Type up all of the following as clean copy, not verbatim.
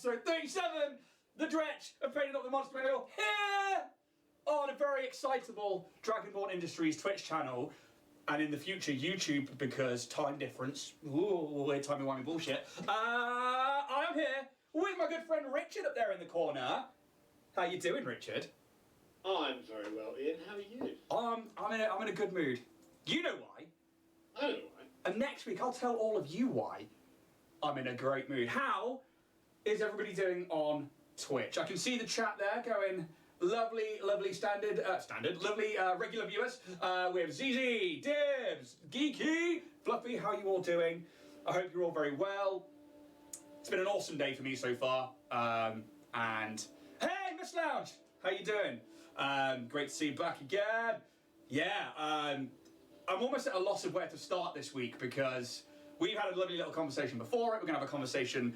episode 37, the DRETCH of Painting Up the Monster Manual, here on a very excitable DragonBorn Industries Twitch channel, and in the future YouTube, because time difference. Ooh, weird timey-wimey bullshit. I am here with my good friend Richard up there in the corner. How you doing, Richard? I'm very well, Ian. How are you? I'm in a good mood. You know why? I don't know why. And next week I'll tell all of you why I'm in a great mood. How is everybody doing on Twitch? I can see the chat there going lovely regular viewers. We have ZZ, Dibs, Geeky, Fluffy. How are you all doing? I hope you're all very well. It's been an awesome day for me so far. And hey, Miss Lounge, how you doing? Great to see you back again. Yeah, I'm almost at a loss of where to start this week because we've had a lovely little conversation before it. We're going to have a conversation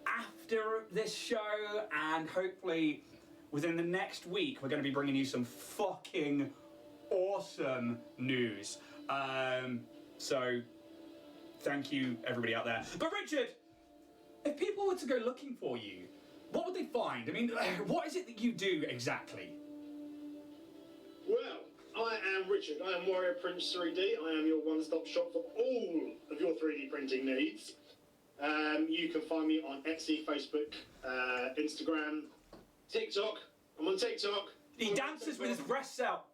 after this show, and hopefully within the next week we're going to be bringing you some fucking awesome news. So thank you everybody out there. But Richard, if people were to go looking for you, what would they find? I mean, what is it that you do exactly? Well, I am Richard. I am Warrior Prince 3D. I am your one-stop shop for all of your 3D printing needs. You can find me on Etsy, Facebook, Instagram, TikTok. I'm on TikTok. He dances with his breasts out.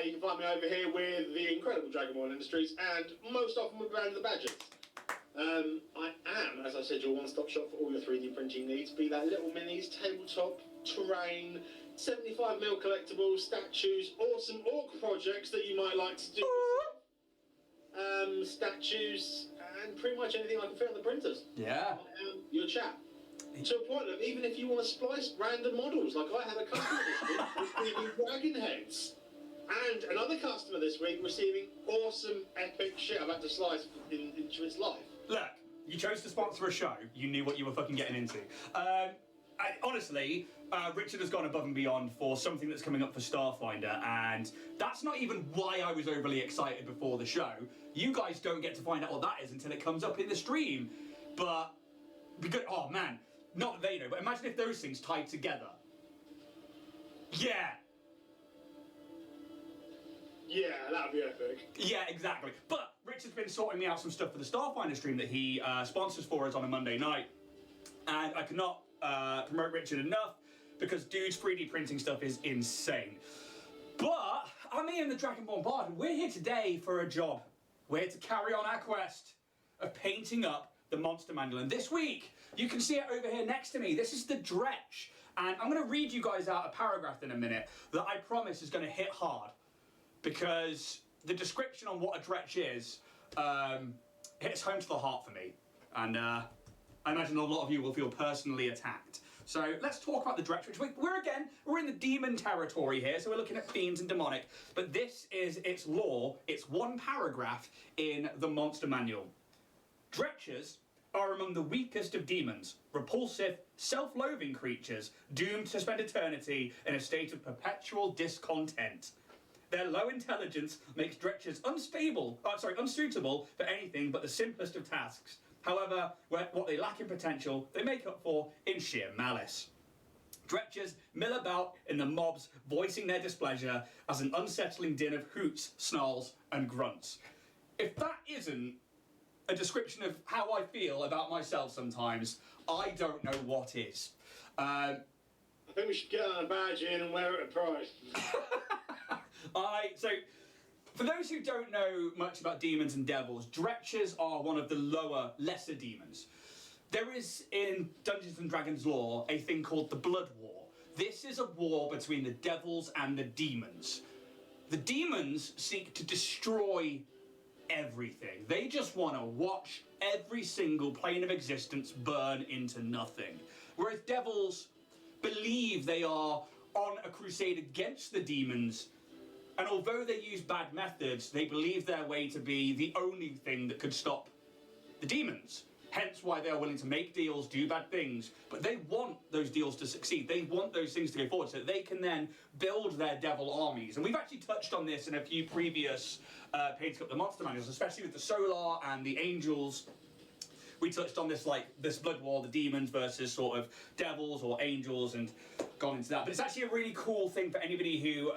You can find me over here with the incredible DragonBorn Industries, and most often with Brand the Badgers. I am, as I said, your one-stop shop for all your 3D printing needs, be that little minis, tabletop, terrain, 75mm collectibles, statues, awesome orc projects that you might like to do yourself, statues, and pretty much anything I can fit on the printers. Yeah. I am your chap. To a point of even if you want to splice random models, like I had a customer this week receiving dragon heads, and another customer this week receiving awesome epic shit I've had to slice into its life. Look, you chose to sponsor a show, you knew what you were fucking getting into. Honestly, Richard has gone above and beyond for something that's coming up for Starfinder, and that's not even why I was overly excited before the show. You guys don't get to find out what that is until it comes up in the stream. But, because, oh man, not that they know, but imagine if those things tied together. Yeah. Yeah, that'd be epic. Yeah, exactly. But Richard's been sorting me out some stuff for the Starfinder stream that he sponsors for us on a Monday night. And I cannot promote Richard enough because dude's 3D printing stuff is insane. But I'm here in the DragonBorn Bard, and we're here today for a job. We're here to carry on our quest of painting up the Monster Manual. And this week, you can see it over here next to me. This is the DRETCH. And I'm going to read you guys out a paragraph in a minute that I promise is going to hit hard. Because the description on what a DRETCH is hits home to the heart for me. And I imagine a lot of you will feel personally attacked. So let's talk about the DRETCH, which we're in the demon territory here, so we're looking at fiends and demonic. But this is its lore, it's one paragraph in the Monster Manual. DRETCHs are among the weakest of demons, repulsive, self-loathing creatures doomed to spend eternity in a state of perpetual discontent. Their low intelligence makes DRETCHs unsuitable for anything but the simplest of tasks. However, what they lack in potential, they make up for in sheer malice. DRETCHs mill about in the mobs, voicing their displeasure as an unsettling din of hoots, snarls, and grunts. If that isn't a description of how I feel about myself sometimes, I don't know what is. I think we should get on a badge in and wear it at Pride. So, for those who don't know much about demons and devils, DRETCHs are one of the lower, lesser demons. There is, in Dungeons & Dragons lore, a thing called the Blood War. This is a war between the devils and the demons. The demons seek to destroy everything. They just want to watch every single plane of existence burn into nothing. Whereas devils believe they are on a crusade against the demons, and although they use bad methods, they believe their way to be the only thing that could stop the demons. Hence why they are willing to make deals, do bad things, but they want those deals to succeed. They want those things to go forward so that they can then build their devil armies. And we've actually touched on this in a few previous Painting Up the Monster Manuals, especially with the Solar and the Angels. we touched on this, like, this blood war, the demons versus sort of devils or angels, and gone into that. But it's actually a really cool thing for anybody who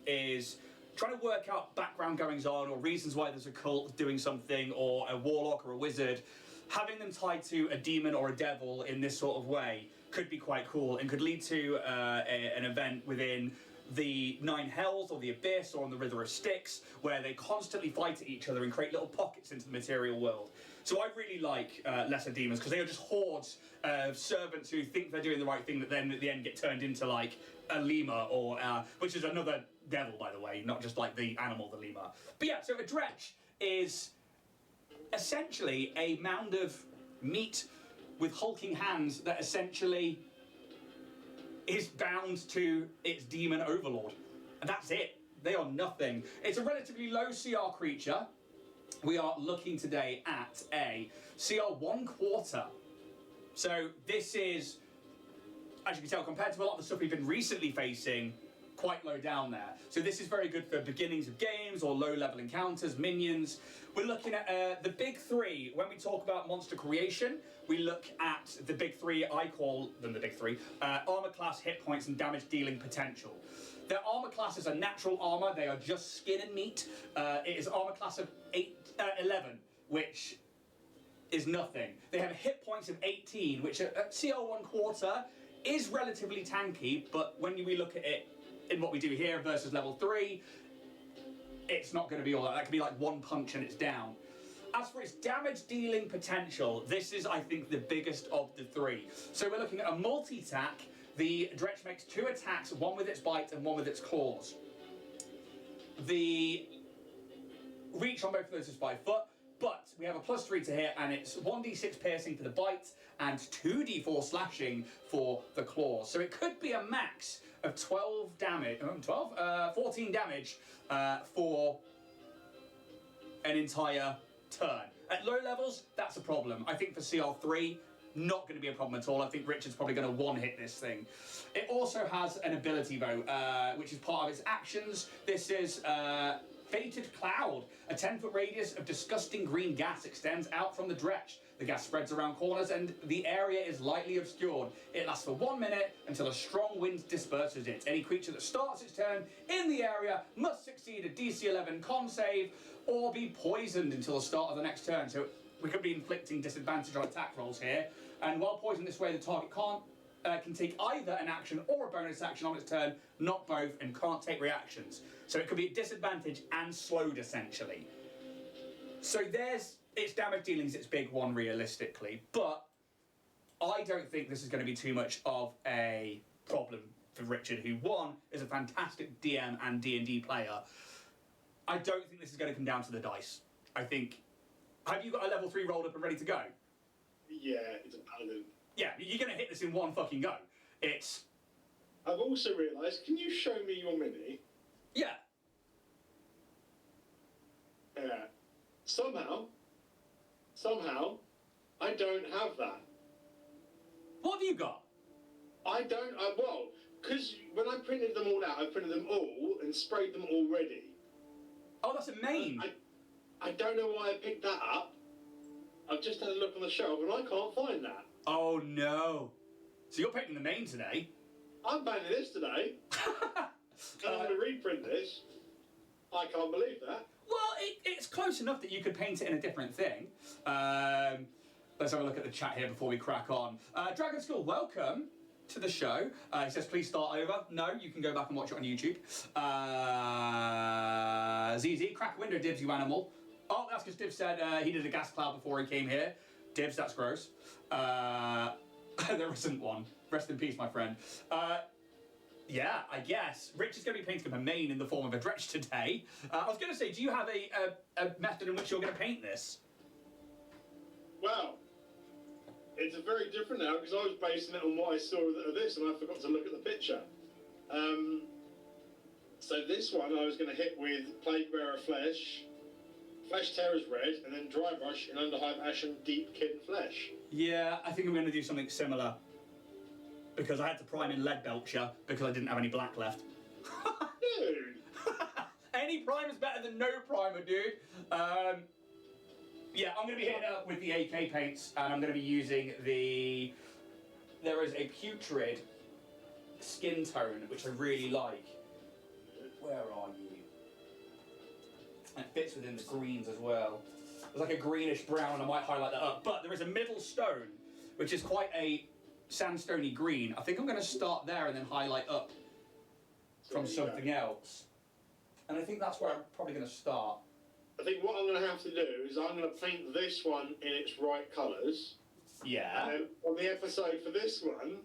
is trying to work out background goings on or reasons why there's a cult doing something, or a warlock or a wizard. Having them tied to a demon or a devil in this sort of way could be quite cool, and could lead to an event within the Nine Hells or the Abyss or on the River of Styx, where they constantly fight at each other and create little pockets into the material world. So I really like lesser demons, because they are just hordes of servants who think they're doing the right thing, that then at the end get turned into like a lemur, or which is another devil, by the way, not just like the animal, the lemur. But yeah, so a DRETCH is essentially a mound of meat with hulking hands that essentially is bound to its demon overlord. And that's it. They are nothing. It's a relatively low CR creature. We are looking today at a CR 1/4. So this is, as you can tell, compared to a lot of the stuff we've been recently facing, quite low down there. So this is very good for beginnings of games or low-level encounters, minions. We're looking at the big three. When we talk about monster creation, we look at the big three. I call them the big three: armor class, hit points, and damage dealing potential. Their armor classes are natural armor. They are just skin and meat. It is armor class of 11, which is nothing. They have hit points of 18, which at CR 1/4 is relatively tanky, but when we look at it in what we do here versus level 3, it's not going to be all that. That could be like one punch and it's down. As for its damage dealing potential, this is, I think, the biggest of the three. So we're looking at a multi-attack. The DRETCH makes 2 attacks, one with its bite and one with its claws. The reach on both of those is 5 foot, but we have a +3 to hit, and it's 1d6 piercing for the bite and 2d4 slashing for the claws. So it could be a max of 12 damage, 14 damage for an entire turn. At low levels, that's a problem. I think for CR3, not going to be a problem at all. I think Richard's probably going to one-hit this thing. It also has an ability, though, which is part of its actions. This is Fated Cloud. A 10-foot radius of disgusting green gas extends out from the DRETCH. The gas spreads around corners and the area is lightly obscured. It lasts for 1 minute until a strong wind disperses it. Any creature that starts its turn in the area must succeed a DC 11 con save or be poisoned until the start of the next turn. So we could be inflicting disadvantage on attack rolls here. And while poisoned this way, the target can take either an action or a bonus action on its turn, not both, and can't take reactions. So it could be at disadvantage and slowed, essentially. So there's its damage dealing is its big one, realistically, but I don't think this is going to be too much of a problem for Richard, who, one, is a fantastic DM and D&D player. I don't think this is going to come down to the dice. I think... Have you got a level 3 rolled up and ready to go? Yeah, it's a paladin. Yeah, you're going to hit this in one fucking go. It's... I've also realised, can you show me your mini? Yeah. Yeah. Somehow, I don't have that. What have you got? I don't, well, because when I printed them all out, I printed them all and sprayed them already. Oh, that's a main. I don't know why I picked that up. I've just had a look on the shelf and I can't find that. Oh no. So you're picking the main today? I'm banning this today. And I'm going to reprint this. I can't believe that. Well, it's close enough that you could paint it in a different thing. Let's have a look at the chat here before we crack on. Dragon School, welcome to the show. He says, please start over. No, you can go back and watch it on YouTube. ZZ, crack a window, Dibs, you animal. Oh, that's because Dibs said he did a gas cloud before he came here. Dibs, that's gross. There isn't one. Rest in peace, my friend. Yeah, I guess. Rich is going to be painting up a main in the form of a DRETCH today. I was going to say, do you have a method in which you're going to paint this? Well, it's a very different now because I was basing it on what I saw of this and I forgot to look at the picture. So this one I was going to hit with Plague Bearer Flesh, Flesh Tearers Red, and then Dry Brush in Underhive Ashen Deep Kin Flesh. Yeah, I think I'm going to do something similar. Because I had to prime in Lead Belcher because I didn't have any black left. Dude! Any primer's better than no primer, dude. Yeah, I'm going to be hitting it up with the AK paints, and I'm going to be using the... There is a putrid skin tone, which I really like. Where are you? And it fits within the greens as well. There's like a greenish brown, I might highlight that up. But there is a middle stone, which is quite a sandstony green. I think I'm going to start there and then highlight up from something else. And I think that's where I'm probably going to start. I think what I'm going to have to do is I'm going to paint this one in its right colours. Yeah. And then on the episode for this one,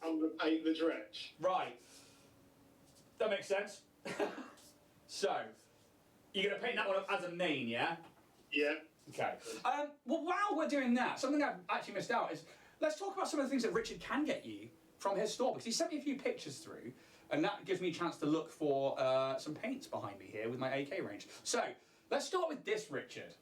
I'm going to paint the DRETCH. Right. That makes sense. So, you're going to paint that one up as a main, yeah? Yeah. Okay. Well, while we're doing that, something I've actually missed out is, let's talk about some of the things that Richard can get you from his store, because he sent me a few pictures through, and that gives me a chance to look for some paints behind me here with my AK range. So, let's start with this, Richard.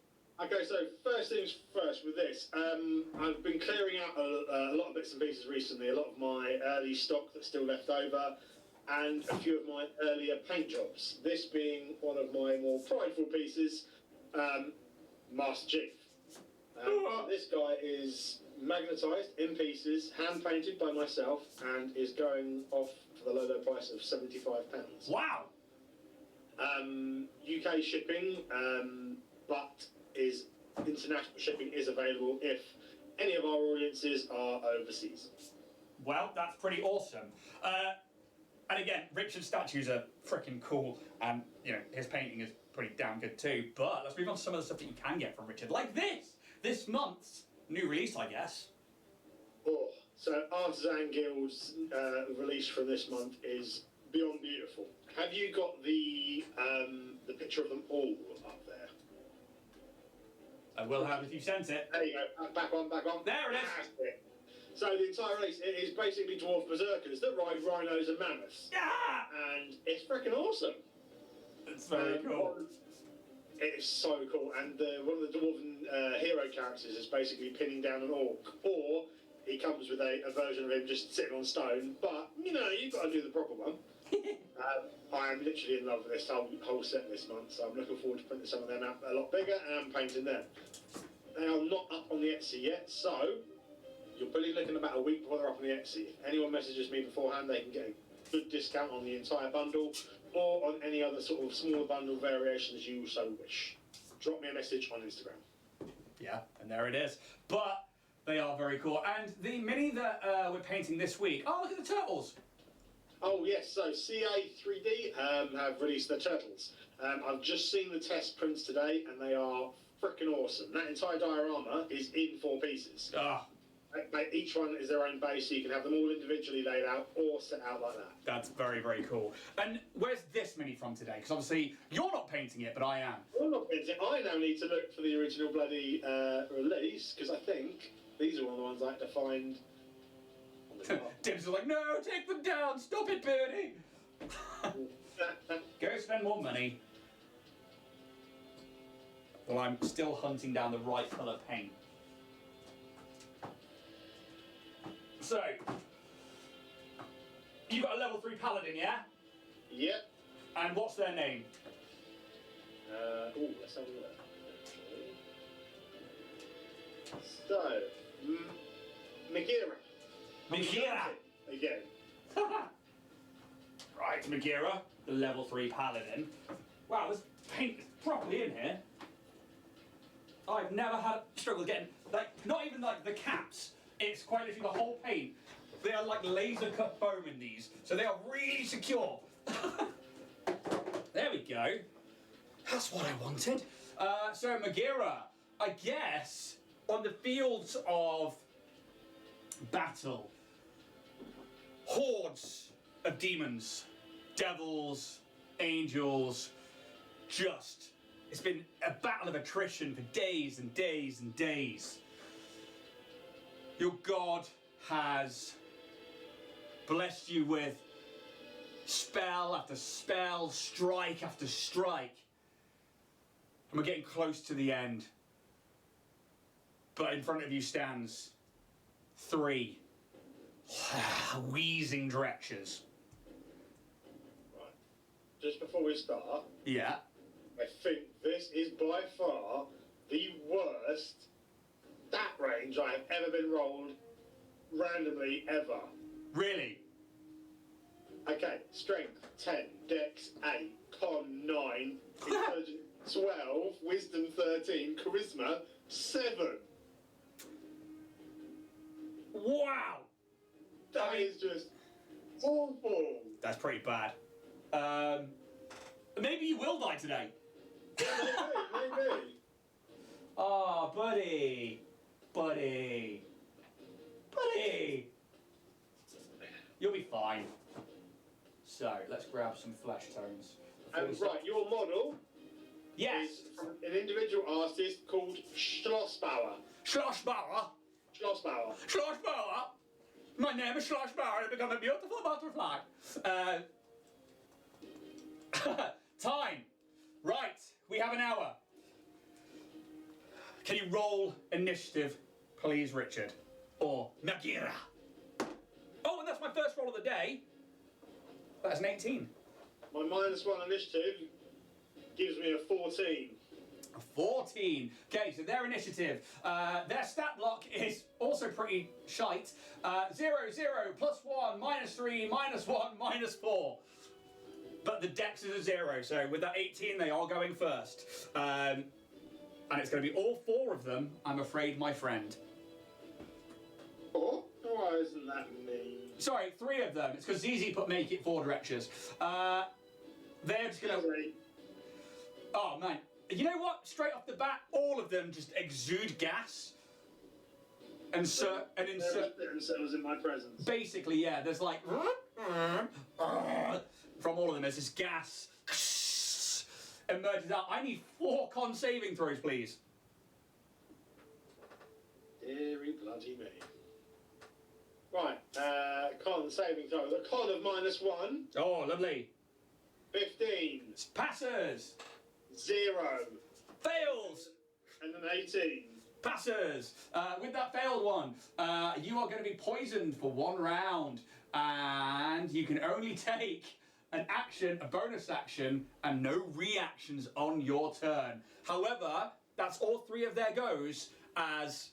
Okay, so first things first with this. I've been clearing out a lot of bits and pieces recently, a lot of my early stock that's still left over, and a few of my earlier paint jobs. This being one of my more prideful pieces, Master Chief. This guy is magnetised in pieces, hand painted by myself, and is going off for the low price of £75. Wow! UK shipping, but international shipping is available if any of our audiences are overseas. Well, that's pretty awesome. And again, Richard's statues are freaking cool, and you know his painting is pretty damn good too. But let's move on to some of the stuff that you can get from Richard, like this month's new release, I guess. Oh, so Artisan Guild's release from this month is beyond beautiful. Have you got the picture of them all up there? I will have if you sent it. There you go. Back on. There it is. That's it. So the entire release is basically dwarf berserkers that ride rhinos and mammoths. Yeah! And it's freaking awesome. It's very cool. It is so cool. And one of the dwarven hero characters is basically pinning down an orc. Or he comes with a version of him just sitting on stone. But, you know, you've got to do the proper one. I am literally in love with this whole set this month. So I'm looking forward to printing some of them out a lot bigger and painting them. They are not up on the Etsy yet, so you're probably looking about a week before they're up on the Etsy. If anyone messages me beforehand, they can get a good discount on the entire bundle or on any other sort of smaller bundle variations you so wish. Drop me a message on Instagram. Yeah, and there it is. But they are very cool. And the mini that we're painting this week, oh, look at the turtles. Oh yes, so CA3D have released their turtles. I've just seen the test prints today and they are freaking awesome. That entire diorama is in 4 pieces. Ah. Each one is their own base, so you can have them all individually laid out or set out like that. That's very, very cool. And where's this mini from today? Because obviously you're not painting it, but I am. I'm not painting it. I now need to look for the original bloody release, because I think these are one of the ones I had to find on the top. Dibs is like, no, take them down, stop it, Bernie. Go spend more money. Well, I'm still hunting down the right colour paint. So, you've got a level 3 paladin, yeah? Yep. And what's their name? Let's have a look. So, Megara. Megara! Again. Right, Megara, the level 3 paladin. Wow, this paint is properly in here. I've never had struggle getting, like, not even like the caps. It's quite literally the whole paint. They are like laser cut foam in these, so they are really secure. There we go. That's what I wanted. So Megara, I guess, on the fields of battle, hordes of demons, devils, angels, it's been a battle of attrition for days and days and days. Your God has blessed you with spell after spell, strike after strike. And we're getting close to the end. But in front of you stands 3 wheezing DRETCHers. Right. Just before we start, Yeah. I think this is by far the worst stat range I have ever been rolled randomly ever. Really? Okay, strength 10, dex 8, con 9, intelligence 12, wisdom 13, charisma 7. Wow! That is just awful. That's pretty bad. Maybe you will die today. Yeah, maybe. Oh, buddy. Buddy. Buddy. You'll be fine. So, let's grab some flesh tones. Right, your model Yes. is from an individual artist called Schlossbauer. Schlossbauer. Schlossbauer. Schlossbauer. My name is Schlossbauer. I've become a beautiful butterfly. Time. Right. We have an hour. Can you roll initiative, please, Richard? Or Nagira? Oh, and that's my first roll of the day. That's an 18. My -1 initiative gives me a 14. A 14. Okay, so their initiative. Their stat block is also pretty shite. 0, 0, +1, -3, -1, -4. But the dex is a 0, so with that 18, they are going first. And it's going to be all 4 of them, I'm afraid, my friend. Oh, why isn't that me? Sorry, 3 of them. It's because ZZ put make it 4 DRETCHers. They're just going to... Sorry. Oh, man. You know what? Straight off the bat, all of them just exude gas. And so... And They insert... respect themselves in my presence. Basically, yeah, there's like... From all of them, there's this gas... emerges out. I need 4 con saving throws, please. Deary bloody me. Right, con saving throw. The con of -1, Oh, lovely. 15, Passes. 0, Fails. and an 18. Passes. With that failed one, you are going to be poisoned for 1 round. And you can only take an action, a bonus action, and no reactions on your turn. However, that's all 3 of their goes, as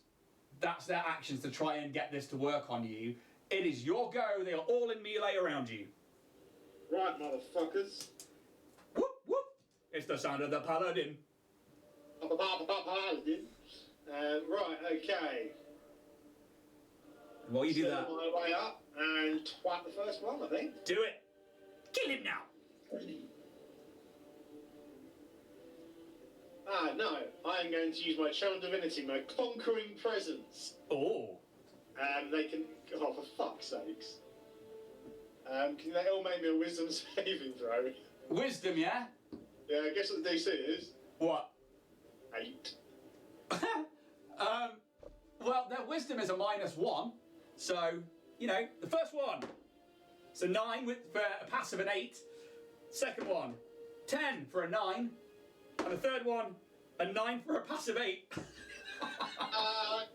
that's their actions to try and get this to work on you. It is your go. They are all in melee around you. Right, motherfuckers. Whoop, whoop. It's the sound of the paladin. Paladin. Right, okay. While you do Set that, my way up and twat the first one, I think. do it. Kill him now. No, I am going to use my Channel Divinity, my Conquering Presence. Oh. They can... Oh, for fuck's sakes. Can they all make me a Wisdom saving throw? Wisdom, yeah? Yeah, I guess what the DC is. What? 8. Well, their wisdom is a -1, so, you know, the first one. So 9 for a passive, an 8. Second one, 10 for a 9. And the third one, a 9 for a passive 8.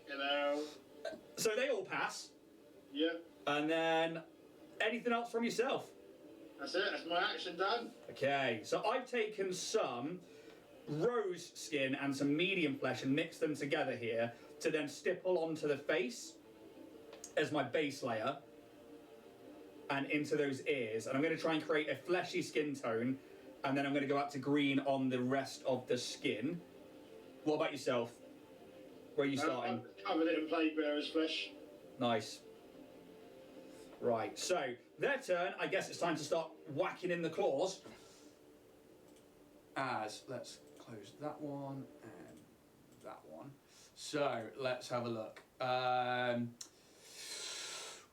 You know. So they all pass. Yeah, And then, anything else from yourself? that's it. That's my action done. Okay, so I've taken some rose skin and some medium flesh and mixed them together here to then stipple onto the face as my base layer and into those ears. And I'm going to try and create a fleshy skin tone, and then I'm going to go out to green on the rest of the skin. What about yourself? Where are you starting? I've covered it in Plague Bearer's flesh. Nice. Right, so their turn. I guess it's time to start whacking in the claws. Let's close that one and that one. So let's have a look.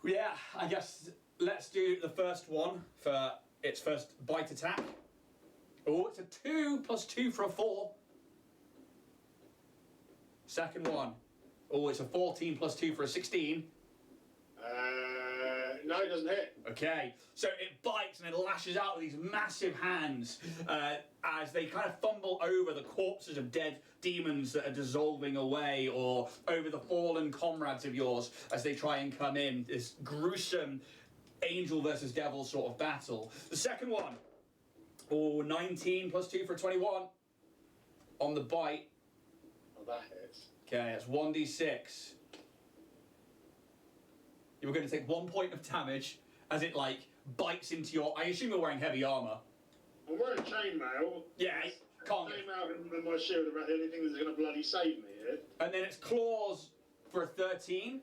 Yeah, I guess let's do the first one for its first bite attack. Oh, it's a 2 + 2 for a 4. Second one. Oh, it's a 14 + 2 for a 16. No, it doesn't hit. Okay, so it bites and it lashes out with these massive hands as they kind of fumble over the corpses of dead demons that are dissolving away, or over the fallen comrades of yours as they try and come in. This gruesome angel versus devil sort of battle. The second one, oh, 19 + 2 for 21 on the bite. Oh, that hits. Okay, that's 1d6. You were going to take 1 point of damage as it, like, bites into your... I assume you're wearing heavy armour. I'm wearing chainmail. Yeah, can't get... Chainmail and my shield are about the only thing that's going to bloody save me here. And then its claws for a 13.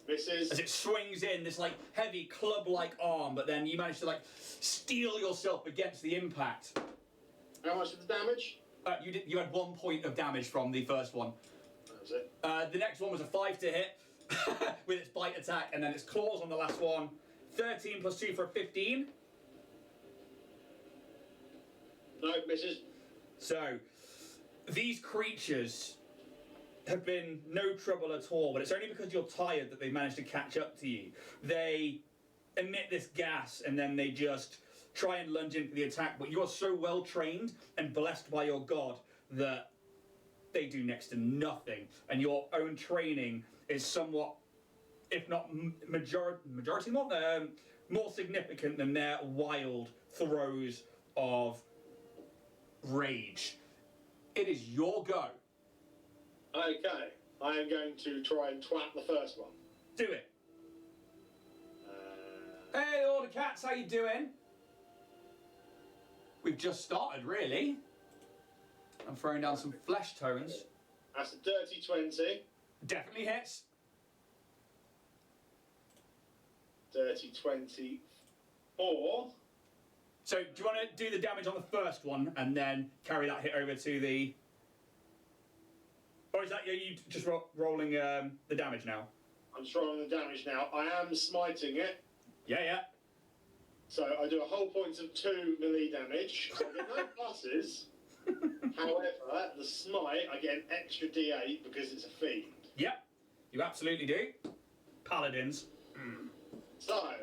Misses. As it swings in, this, like, heavy club-like arm, but then you manage to, like, steel yourself against the impact. How much is the damage? You had 1 point of damage from the first one. That was it. The next one was a 5 to hit with its bite attack, and then its claws on the last one. 13 plus 2 for a 15. No, misses. So, these creatures have been no trouble at all, but it's only because you're tired that they managed to catch up to you. They emit this gas, and then they just try and lunge into the attack, but you are so well trained and blessed by your god that they do next to nothing, and your own training is somewhat, if not majority more significant than their wild throes of rage. It is your go. Okay, I am going to try and twat the first one. Do it. Hey, all the cats, how you doing? We've just started, really. I'm throwing down some flesh tones. That's a dirty 20. Definitely hits. Dirty 24. So, do you want to do the damage on the first one and then carry that hit over to the... Or is that you just rolling the damage now? I'm just rolling the damage now. I am smiting it. Yeah. So I do a whole point of 2 melee damage. I get no pluses. However, the smite, I get an extra D8 because it's a fiend. Yep, you absolutely do. Paladins. So,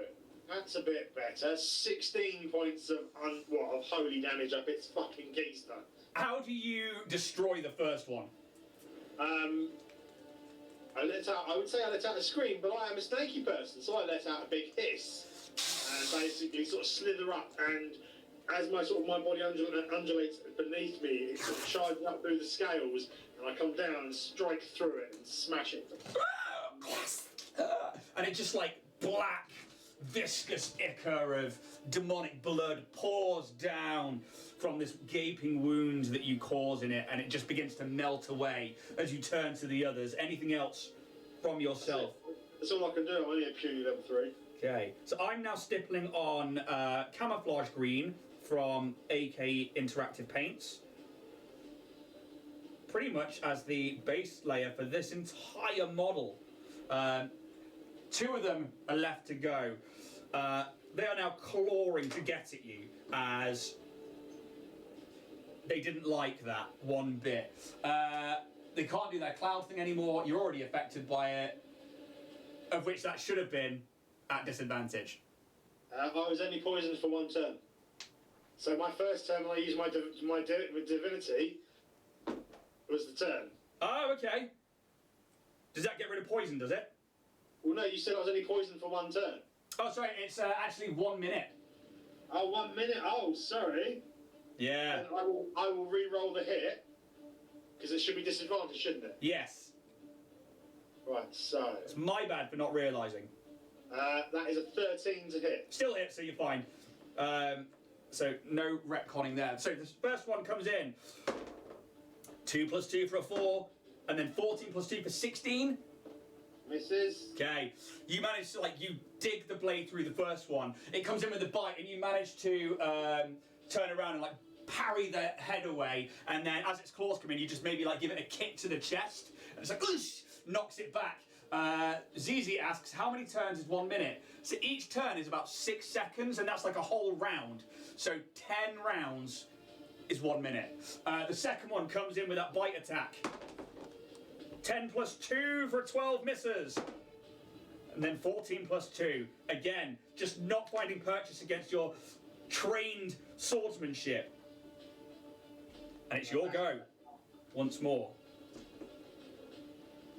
that's a bit better. 16 points of holy damage up its fucking keister. How do you destroy the first one? I would say I let out a scream, but I am a snaky person, so I let out a big hiss and basically sort of slither up, and as my body undulates beneath me, it sort of charges up through the scales, and I come down and strike through it and smash it. And it just like black, viscous ichor of demonic blood pours down from this gaping wound that you cause in it, and it just begins to melt away as you turn to the others. Anything else from yourself? That's all I can do. I'm only a purely level 3. Okay, so I'm now stippling on camouflage green from AK Interactive Paints, pretty much as the base layer for this entire model. 2 of them are left to go. They are now clawing to get at you as they didn't like that one bit. They can't do their cloud thing anymore. You're already affected by it, of which that should have been at disadvantage. I was only poisoned for 1 turn. So my first turn when I used my divinity was the turn. Oh, okay. Does that get rid of poison, does it? Well, no, you said I was only poisoned for 1 turn. Oh, sorry, it's actually 1 minute. Oh, 1 minute? Oh, sorry. Yeah. Then I will re-roll the hit, because it should be disadvantaged, shouldn't it? Yes. Right, so... It's my bad for not realising. That is a 13 to hit. Still hit, so you're fine. So no retconning there. So this first one comes in. 2 plus 2 for a 4, and then 14 plus 2 for 16. Misses. Okay, you manage to, you dig the blade through the first one. It comes in with a bite, and you manage to turn around and, parry the head away. And then as its claws come in, you just maybe, give it a kick to the chest. And it's like, oosh, knocks it back. Zizi asks, how many turns is 1 minute? So each turn is about 6 seconds, and that's like a whole round. So 10 rounds is 1 minute. The second one comes in with that bite attack. 10 plus 2 for 12 misses. And then 14 plus 2. Again, just not finding purchase against your trained swordsmanship. And it's your go. Once more.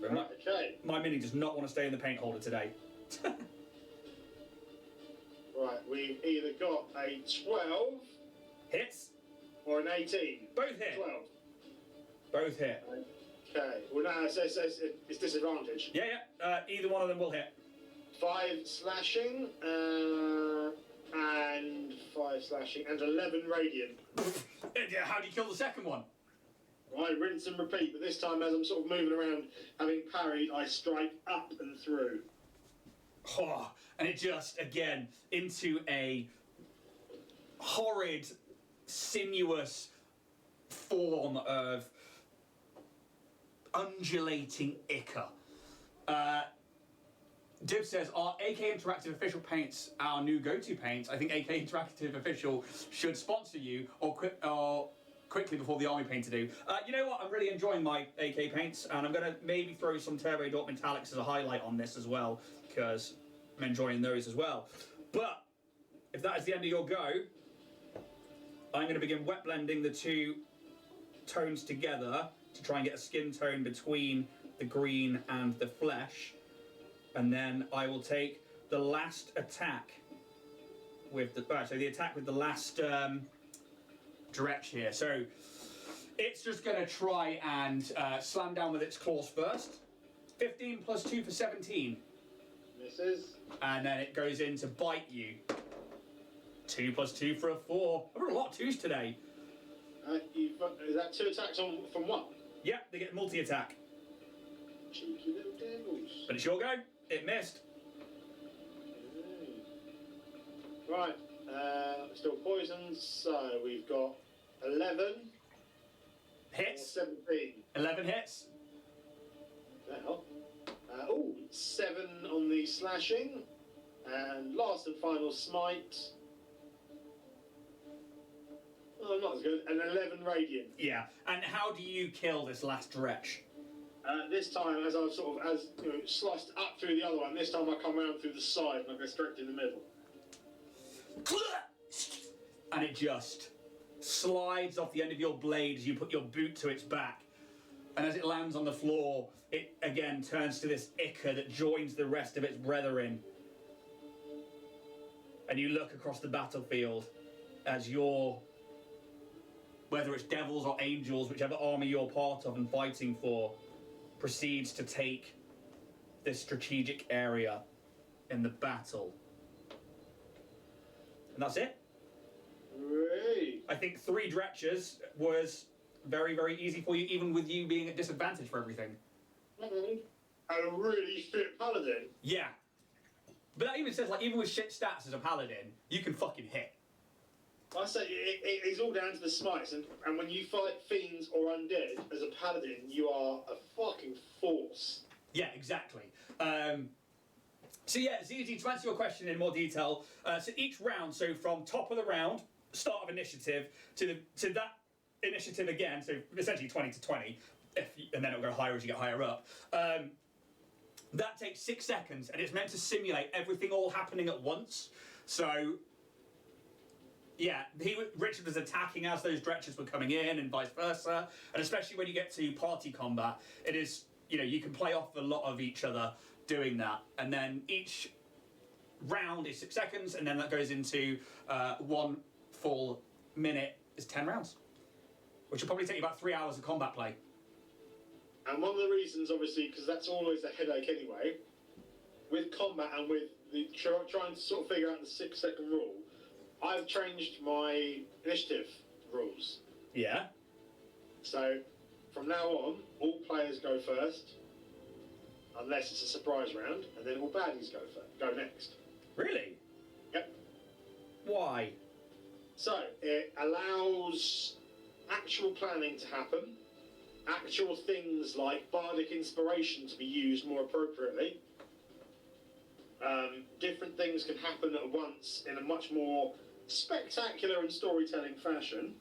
Okay. My mini does not want to stay in the paint holder today. Right, we've either got a 12... Hits. Or an 18. Both hit. 12. Both hit. Okay. Well, no, it's disadvantage. Yeah. Either one of them will hit. 5 slashing, and 5 slashing, and 11 radiant. How do you kill the second one? Right, rinse and repeat, but this time as I'm sort of moving around, having parried, I strike up and through. Oh, and it just, again, into a horrid, sinuous form of undulating ichor. Dib says, are AK Interactive Official paints our new go-to paints? I think AK Interactive Official should sponsor you or quickly before the Army Painter do. You know what? I'm really enjoying my AK paints, and I'm going to maybe throw some Turbo Dork Metallics as a highlight on this as well, because I'm enjoying those as well. But if that is the end of your go, I'm going to begin wet blending the two tones together to try and get a skin tone between the green and the flesh. And then I will take the last attack with the... so the attack with the last DRETCH here. So it's just going to try and slam down with its claws first. 15 plus 2 for 17. Misses. And then it goes in to bite you. 2 plus 2 for a 4. I've got a lot of 2s today. Is that 2 attacks from what? Yep, they get multi-attack. Cheeky little devils. But it's your go. It missed. Right, still poisoned, so we've got 11. Hits. 17. 11 hits. Now, 7 on the slashing, and last and final smite. Oh, not as good. And 11 radiant. Yeah. And how do you kill this last DRETCH? This time, as I've sort of sliced up through the other one, this time I come around through the side and I go straight in the middle. And it just slides off the end of your blade as you put your boot to its back. And as it lands on the floor, it again turns to this ichor that joins the rest of its brethren. And you look across the battlefield as your, whether it's devils or angels, whichever army you're part of and fighting for, proceeds to take this strategic area in the battle. And that's it. Great. I think 3 DRETCHs was very, very easy for you, even with you being at disadvantage for everything. And a really fit paladin. Yeah. But that even says, like, even with shit stats as a paladin, you can fucking hit. I say it's all down to the smites, and when you fight fiends or undead as a paladin, you are a fucking force. Yeah, exactly. So yeah, Zizi, to answer your question in more detail, so each round, so from top of the round, start of initiative, to that initiative again, so essentially 20 to 20, and then it'll go higher as you get higher up. That takes 6 seconds, and it's meant to simulate everything all happening at once. So yeah, Richard was attacking as those DRETCHs were coming in, and vice versa. And especially when you get to party combat, it is, you can play off a lot of each other doing that. And then each round is 6 seconds, and then that goes into 1 full minute is 10 rounds, which will probably take you about 3 hours of combat play. And one of the reasons, obviously, because that's always a headache anyway, with combat and with the trying to sort of figure out the 6 second rule, I've changed my initiative rules. Yeah. So, from now on, all players go first, unless it's a surprise round, and then all baddies go next. Really? Yep. Why? So, it allows actual planning to happen, actual things like bardic inspiration to be used more appropriately. Different things can happen at once in a much more spectacular and storytelling fashion.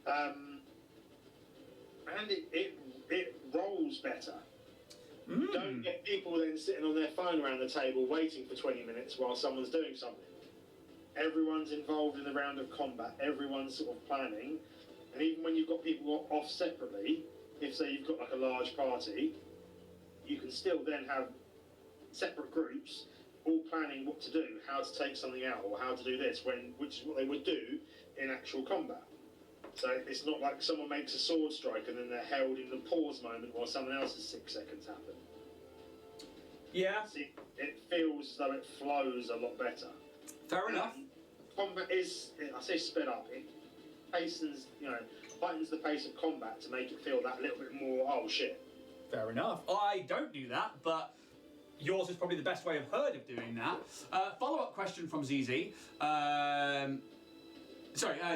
And it rolls better. Mm. Don't get people then sitting on their phone around the table waiting for 20 minutes while someone's doing something. Everyone's involved in the round of combat, everyone's sort of planning, and even when you've got people off separately, if say you've got like a large party, you can still then have separate groups all planning what to do, how to take something out, or how to do this, which is what they would do in actual combat. So it's not like someone makes a sword strike and then they're held in the pause moment while someone else's 6 seconds happen. Yeah. See, it feels as though it flows a lot better. Fair enough. Combat is, I say sped up, it hastens, heightens the pace of combat to make it feel that little bit more, oh shit. Fair enough. I don't do that, but yours is probably the best way I've heard of doing that. Follow-up question from ZZ.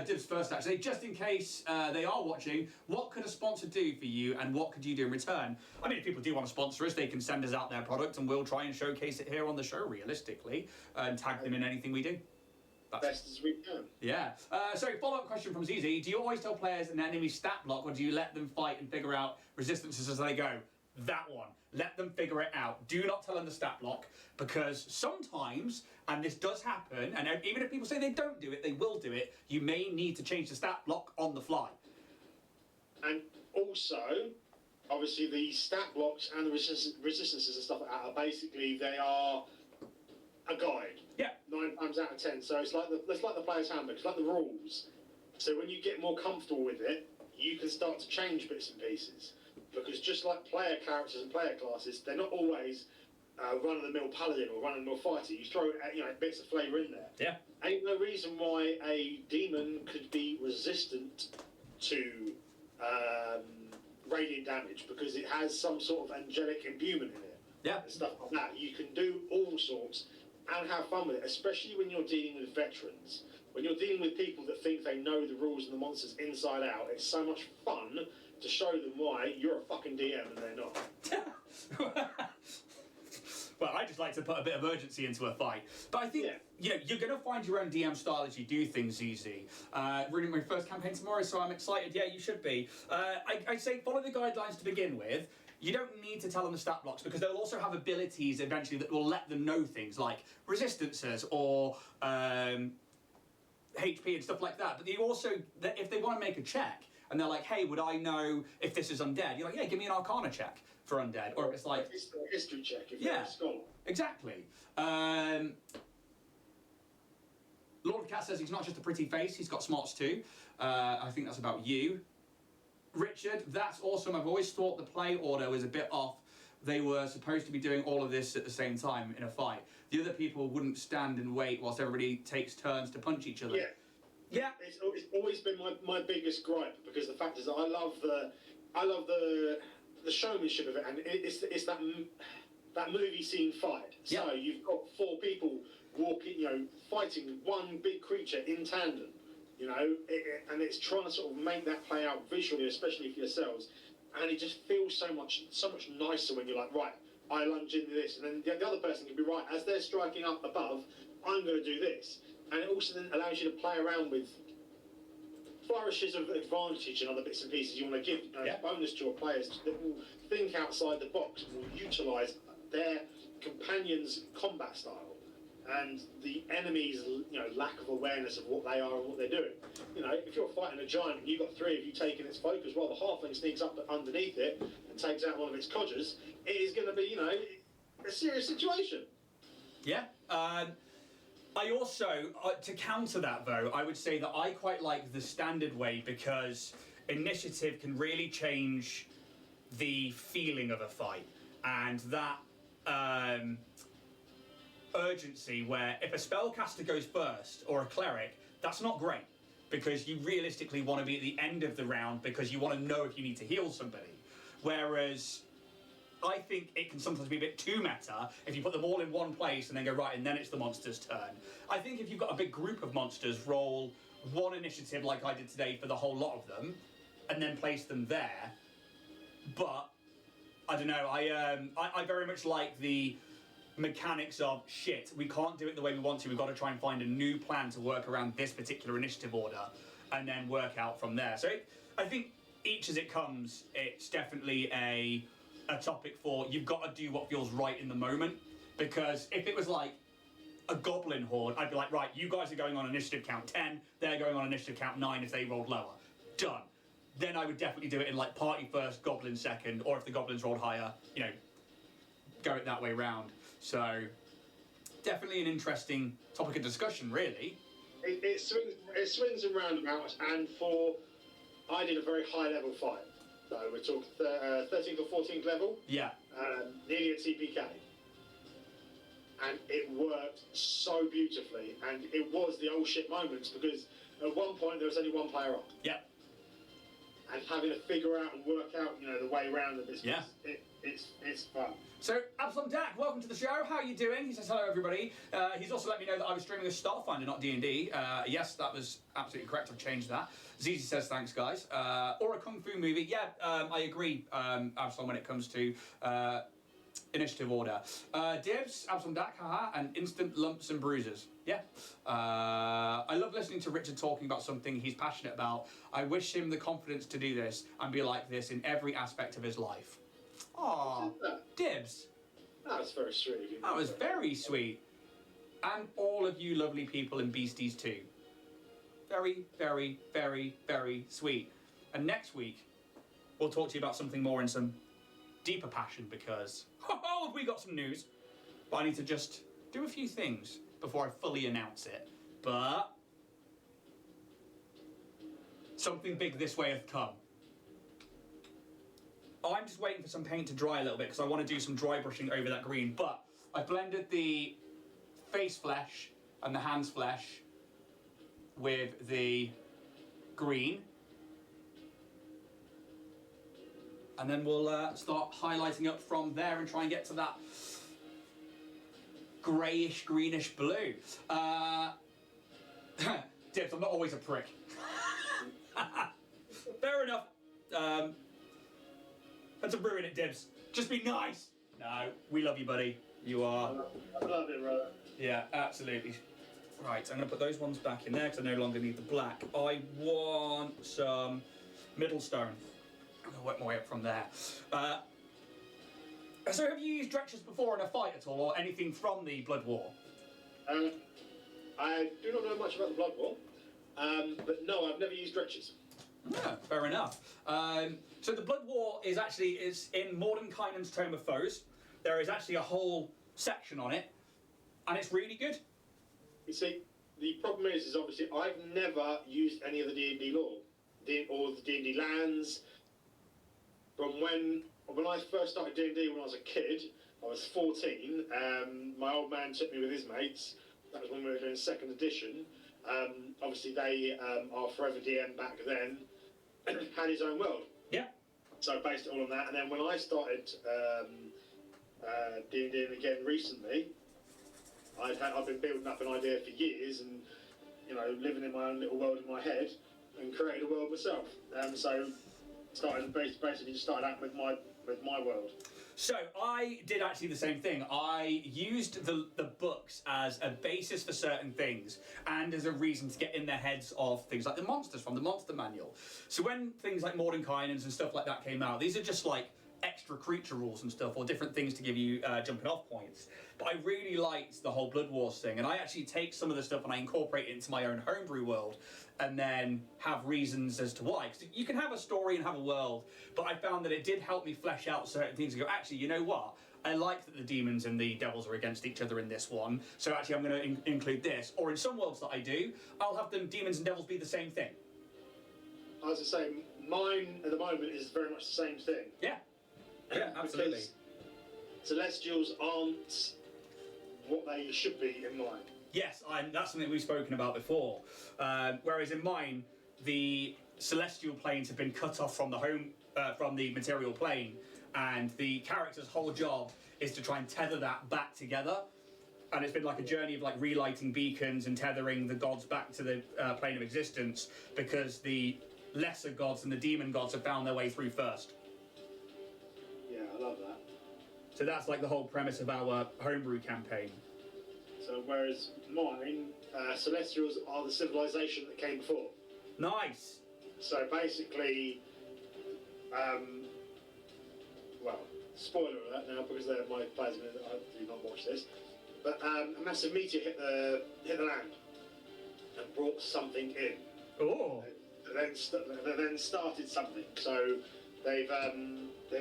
Dibs first actually. Just in case they are watching, what could a sponsor do for you and what could you do in return? I mean, if people do want to sponsor us, they can send us out their product and we'll try and showcase it here on the show realistically and tag them in anything we do. That's best as we can. Yeah. So follow-up question from ZZ. Do you always tell players an enemy stat block or do you let them fight and figure out resistances as they go? That one. Let them figure it out. Do not tell them the stat block because sometimes, and this does happen, and even if people say they don't do it, they will do it, you may need to change the stat block on the fly. And also, obviously the stat blocks and the resistances and stuff like that are basically, they are a guide. Yeah. 9 times out of 10. So it's like the player's handbook, it's like the rules. So when you get more comfortable with it, you can start to change bits and pieces. Because just like player characters and player classes, they're not always run-of-the-mill paladin or run-of-the-mill fighter. You throw bits of flavour in there. Yeah. Ain't no reason why a demon could be resistant to radiant damage because it has some sort of angelic imbuement in it. Yeah. And stuff like that. You can do all sorts and have fun with it, especially when you're dealing with veterans. When you're dealing with people that think they know the rules and the monsters inside out, it's so much fun to show them why you're a fucking DM and they're not. Well, I just like to put a bit of urgency into a fight. But I think, you're going to find your own DM style as you do things, easy. Running my first campaign tomorrow, so I'm excited. Yeah, you should be. I say follow the guidelines to begin with. You don't need to tell them the stat blocks because they'll also have abilities eventually that will let them know things like resistances or HP and stuff like that. But you also, if they want to make a check, and they're like, hey, would I know if this is undead? You're like, yeah, give me an Arcana check for undead. Or it's like... a history check if you're a scholar. Exactly. Lord of Cat says he's not just a pretty face, he's got smarts too. I think that's about you. Richard, that's awesome. I've always thought the play order was a bit off. They were supposed to be doing all of this at the same time in a fight. The other people wouldn't stand and wait whilst everybody takes turns to punch each other. Yeah. Yeah, it's always been my biggest gripe because the fact is that I love the showmanship of it, and it's that movie scene fight. Yeah. So you've got 4 people walking, fighting one big creature in tandem, and it's trying to sort of make that play out visually, especially for yourselves, and it just feels so much nicer when you're like, right, I lunge into this, and then the other person can be right as they're striking up above. I'm going to do this. And it also then allows you to play around with flourishes of advantage and other bits and pieces you want to give bonus to your players that will think outside the box and will utilise their companion's combat style and the enemy's lack of awareness of what they are and what they're doing. If you're fighting a giant and you've got 3 of you taking its focus while the halfling sneaks up underneath it and takes out one of its codgers, it is going to be, a serious situation. Yeah. I also, to counter that though, I would say that I quite like the standard way because initiative can really change the feeling of a fight and that urgency where if a spellcaster goes first or a cleric, that's not great because you realistically want to be at the end of the round because you want to know if you need to heal somebody. Whereas I think it can sometimes be a bit too meta if you put them all in one place and then go, right, and then it's the monster's turn. I think if you've got a big group of monsters, roll one initiative like I did today for the whole lot of them, and then place them there. But, I don't know, I very much like the mechanics of, shit, we can't do it the way we want to, we've got to try and find a new plan to work around this particular initiative order, and then work out from there. So I think each as it comes, it's definitely a topic for you've got to do what feels right in the moment, because if it was like a goblin horde, I'd be like, right, you guys are going on initiative count 10, they're going on initiative count 9 if they rolled lower. Done. Then I would definitely do it in like party first, goblin second, or if the goblins rolled higher, go it that way round. So definitely an interesting topic of discussion, really. It swings and roundabouts, and for I did a very high level fight. So we're talking 13th or 14th level. Yeah. Nearly at TPK. And it worked so beautifully. And it was the old shit moments because at one point there was only one player on. Yeah. And having to figure out and work out, you know, the way around the business. Yeah. It's fun. So, Absalom Dak, welcome to the show. How are you doing? He says hello, everybody. He's also let me know that I was streaming a Starfinder, not D&D. Yes, that was absolutely correct. I've changed that. Zizi says thanks, guys. Or a Kung Fu movie. Yeah, I agree, Absalom, when it comes to initiative order. Dibs, Absalom Dak, haha, and instant lumps and bruises. Yeah. I love listening to Richard talking about something he's passionate about. I wish him the confidence to do this and be like this in every aspect of his life. Aww, Dibs. That was very sweet of you. That was very sweet. And all of you lovely people and beasties too. Very, very, very, very sweet. And next week, we'll talk to you about something more in some deeper passion because, oh, have we got some news? But I need to just do a few things before I fully announce it. But something big this way hath come. I'm just waiting for some paint to dry a little bit because I want to do some dry brushing over that green. But I blended the face flesh and the hands flesh with the green. And then we'll start highlighting up from there and try and get to that greyish, greenish blue. Dibs, I'm not always a prick. Fair enough. That's a ruin it, Dibs. Just be nice. No, we love you, buddy. You are. I love it, brother. Yeah, absolutely. Right, I'm going to put those ones back in there because I no longer need the black. I want some middle stone. I'm going to work my way up from there. So have you used DRETCHs before in a fight at all, or anything from the Blood War? I do not know much about the Blood War, but no, I've never used DRETCHs. Yeah, fair enough. So the Blood War is in Mordenkainen's Tome of Foes. There is actually a whole section on it, and it's really good. You see, the problem is obviously I've never used any of the D&D lore, or the D&D lands. From when I first started D&D when I was a kid, I was 14. My old man took me with his mates. That was when we were doing 2nd edition. Obviously, they are Forever DM back then, had his own world. Yeah. So I based it all on that. And then when I started D&D again recently, I've been building up an idea for years and, you know, living in my own little world in my head and created a world myself. So basically just started out with my world. So I did actually the same thing. I used the books as a basis for certain things and as a reason to get in the heads of things like the monsters from the Monster Manual. So when things like Mordenkainen's and stuff like that came out, these are just like extra creature rules and stuff, or different things to give you jumping off points. But I really liked the whole Blood Wars thing, and I actually take some of the stuff and I incorporate it into my own homebrew world, and then have reasons as to why. Because you can have a story and have a world, but I found that it did help me flesh out certain things and go, actually, you know what? I like that the demons and the devils are against each other in this one, so actually I'm going to include this. Or in some worlds that I do, I'll have them demons and devils be the same thing. As I say, mine at the moment is very much the same thing. Yeah. Yeah, absolutely. Because Celestials aren't what they should be in mine. Yes, that's something we've spoken about before. Whereas in mine, the celestial planes have been cut off from the material plane, and the character's whole job is to try and tether that back together. And it's been like a journey of like relighting beacons and tethering the gods back to the plane of existence, because the lesser gods and the demon gods have found their way through first. Yeah, I love that. So that's like the whole premise of our homebrew campaign. So whereas mine, Celestials are the civilization that came before. Nice. So basically, well, spoiler alert now because they're my players I do not watch this. But a massive meteor hit the land and brought something in. Oh. They then started something. So they've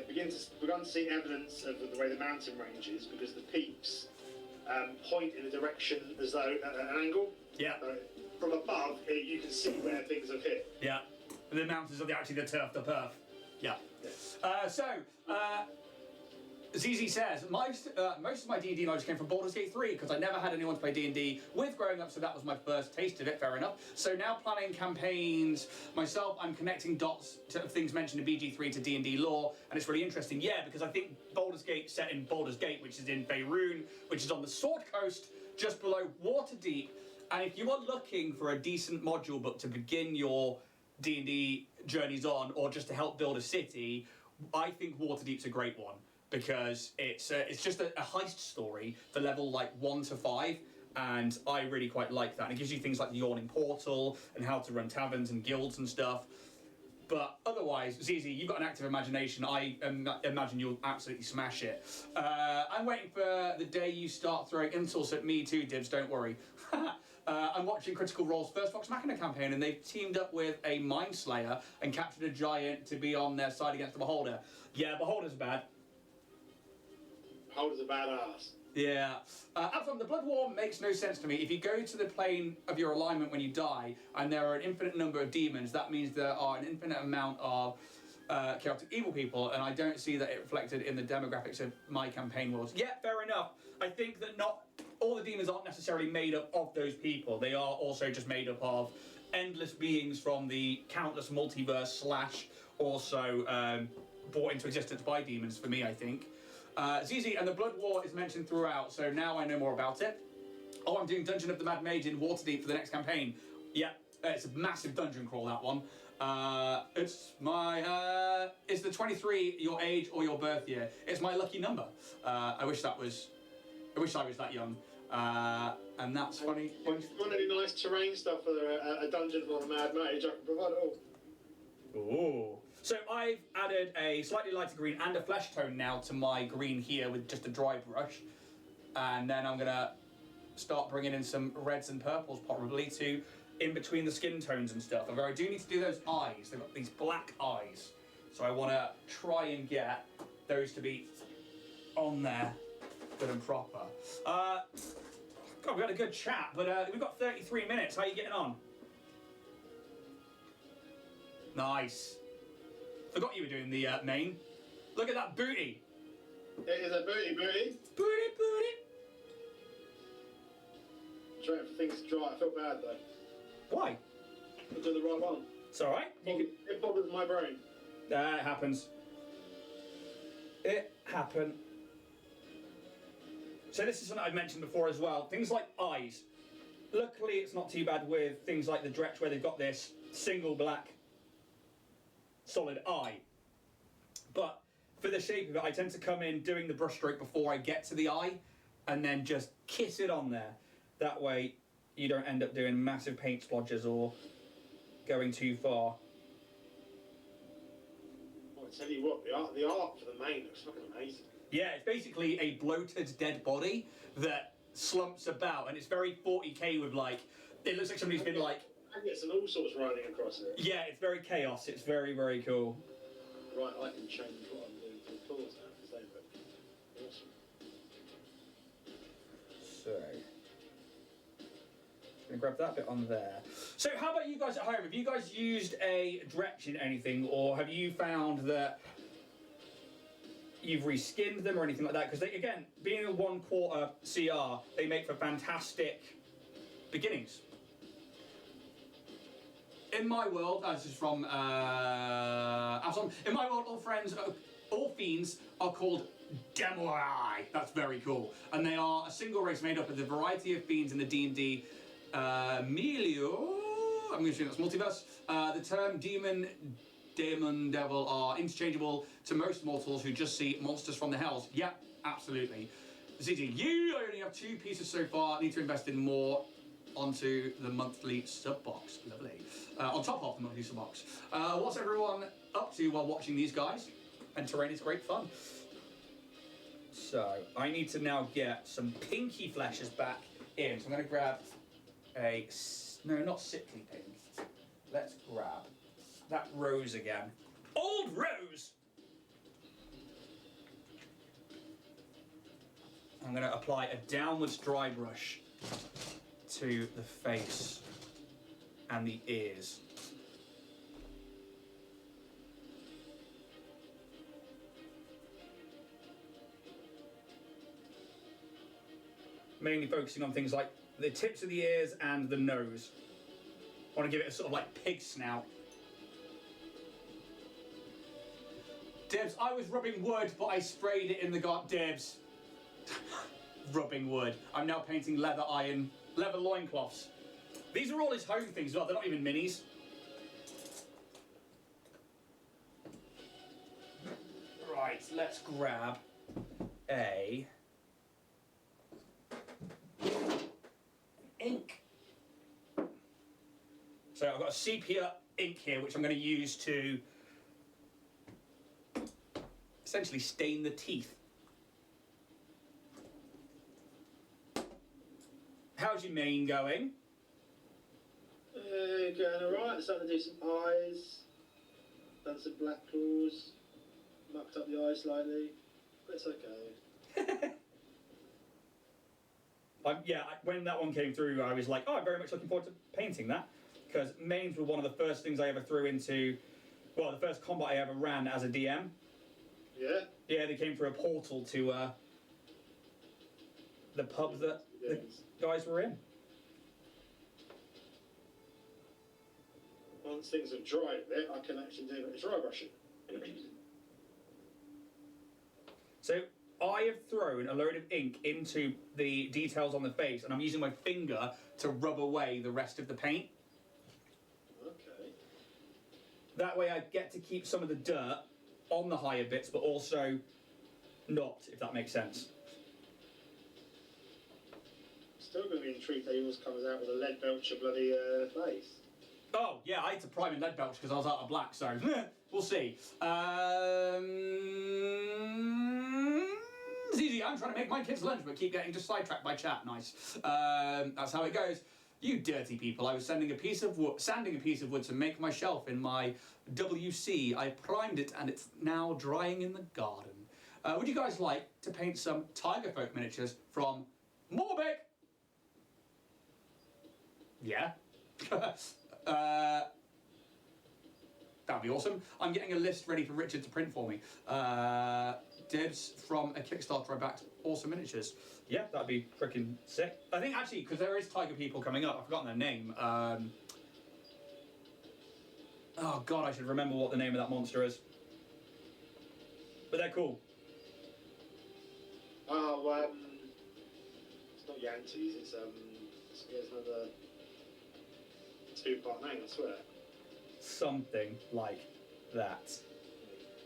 begun to see evidence of the way the mountain range is, because the peaks point in a direction as though at an angle. Yeah. From above, you can see where things have hit. Yeah. The mountains are actually the turf, the perf. Yeah. ZZ says, most of my D&D knowledge came from Baldur's Gate 3 because I never had anyone to play D&D with growing up, so that was my first taste of it, fair enough. So now planning campaigns myself, I'm connecting dots to things mentioned in BG3 to D&D lore, and it's really interesting, yeah, because I think Baldur's Gate set in Baldur's Gate, which is in Faerun, which is on the Sword Coast, just below Waterdeep, and if you are looking for a decent module book to begin your D&D journeys on, or just to help build a city, I think Waterdeep's a great one. Because it's just a heist story for level like 1 to 5, and I really quite like that. And it gives you things like the Yawning Portal and how to run taverns and guilds and stuff. But otherwise, ZZ, you've got an active imagination. I imagine you'll absolutely smash it. I'm waiting for the day you start throwing insults at me too, Dibs, don't worry. I'm watching Critical Role's first Vox Machina campaign, and they've teamed up with a Mind Slayer and captured a giant to be on their side against the Beholder. Yeah, Beholder's bad. Beholder's a badass. Yeah. Absalom, the Blood War makes no sense to me. If you go to the plane of your alignment when you die, and there are an infinite number of demons, that means there are an infinite amount of chaotic evil people, and I don't see that it reflected in the demographics of my campaign worlds. Yeah, fair enough. I think that not all the demons aren't necessarily made up of those people. They are also just made up of endless beings from the countless multiverse / also brought into existence by demons, for me, I think. ZZ, and the Blood War is mentioned throughout, so now I know more about it. Oh, I'm doing Dungeon of the Mad Mage in Waterdeep for the next campaign. Yeah, it's a massive dungeon crawl, that one. It's the 23 your age or your birth year? It's my lucky number. I wish I was that young. And that's funny. If you want any nice terrain stuff for a dungeon for the Mad Mage, I can provide it all. Ooh. So I've added a slightly lighter green and a flesh tone now to my green here with just a dry brush. And then I'm going to start bringing in some reds and purples probably to in between the skin tones and stuff. Although I do need to do those eyes. They've got these black eyes. So I want to try and get those to be on there good and proper. God, we had a good chat, but we've got 33 minutes. How are you getting on? Nice. Forgot you were doing the main. Look at that booty. It is a booty. Booty. Trying for things to dry. I feel bad though. Why? I'm doing the right one. It's all right. It bothers my brain. It happens. It happened. So this is something I've mentioned before as well. Things like eyes. Luckily, it's not too bad with things like the DRETCH where they've got this single black solid eye. But for the shape of it, I tend to come in doing the brush stroke before I get to the eye and then just kiss it on there. That way you don't end up doing massive paint splodges or going too far. Well, I tell you what, the art for the main looks fucking amazing. Yeah, it's basically a bloated dead body that slumps about, and it's very 40k with like, it looks like somebody's been like... I get some all sorts running across it. Yeah, it's very chaos, it's very, very cool. Right, I can change what I'm doing to the claws now, because they look awesome. So... Gonna grab that bit on there. So how about you guys at home? Have you guys used a DRETCH in anything, or have you found that you've reskinned them or anything like that? Because they, again, being a 1/4 CR, they make for fantastic beginnings. In my world, this is from Absalom, in my world, all fiends are called Demorai. That's very cool. And they are a single race made up of the variety of fiends in the D&D Melio, I'm going to assume that's multiverse. The term demon, devil are interchangeable to most mortals who just see monsters from the hells. Yep, absolutely. ZZ, you only have 2 pieces so far. Need to invest in more onto the monthly sub box. Lovely. On top of the monthly sub box. What's everyone up to while watching these guys? And terrain is great fun. So I need to now get some pinky fleshes back in. So I'm going to grab no, not sickly pink. Let's grab that rose again. Old rose! I'm going to apply a downwards dry brush to the face and the ears. mainly focusing on things like the tips of the ears and the nose. I want to give it a sort of like pig snout. Dibs, I was rubbing wood, but I sprayed it in the Dibs. Rubbing wood. I'm now painting leather loincloths. These are all his home things as well, they're not even minis. Right, let's grab a ink. So I've got a sepia ink here, which I'm going to use to essentially stain the teeth. How's your mane going? Going alright, starting to do some eyes, done some black claws, mucked up the eyes slightly, but it's okay. When that one came through, I was like, oh, I'm very much looking forward to painting that, because mains were one of the first things I ever threw into, well, the first combat I ever ran as a DM. Yeah? Yeah, they came through a portal to the pub that the guys were in. Once things have dried a bit, I can actually do a bit of dry brushing. So I have thrown a load of ink into the details on the face, and I'm using my finger to rub away the rest of the paint. Okay. That way I get to keep some of the dirt on the higher bits, but also not, if that makes sense. Still going to be intrigued that yours comes out with a lead belcher bloody face. Oh, yeah, I had to prime in lead belch because I was out of black, so we'll see. It's easy, I'm trying to make my kids lunch, but keep getting just sidetracked by chat. Nice. That's how it goes. You dirty people, I was sanding a piece of wood to make my shelf in my WC. I primed it and it's now drying in the garden. Would you guys like to paint some tiger folk miniatures from Morbik? Yeah. That'd be awesome. I'm getting a list ready for Richard to print for me. Dibs from a Kickstarter I backed. Awesome miniatures. Yeah, that'd be freaking sick. I think actually, because there is Tiger People coming up, I've forgotten their name. Oh god, I should remember what the name of that monster is. But they're cool. Oh, it's not Yantis, it's another two-part name, I swear. Something like that.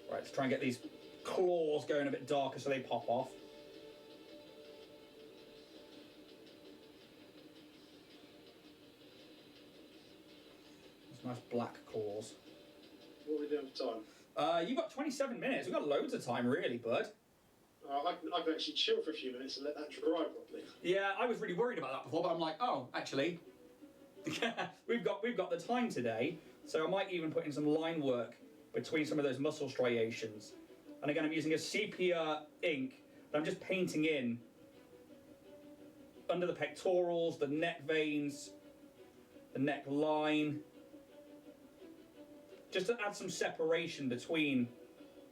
Right, let's try and get these claws going a bit darker so they pop off. Those nice black claws. What are we doing for time? You've got 27 minutes. We've got loads of time, really, bud. I can actually chill for a few minutes and let that dry properly. Yeah, I was really worried about that before, but I'm like, oh, actually, we've got the time today, so I might even put in some line work between some of those muscle striations. And again, I'm using a sepia ink that I'm just painting in under the pectorals, the neck veins, the neckline, just to add some separation between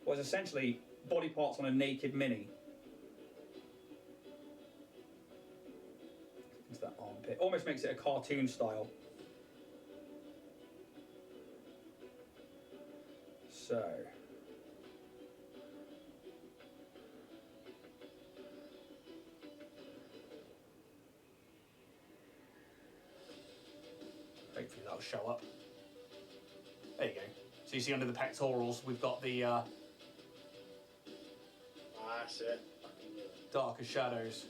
what is essentially body parts on a naked mini. Into that armpit. Almost makes it a cartoon style. So. Hopefully that'll show up. There you go. So you see under the pectorals, we've got the That's it. darker shadows.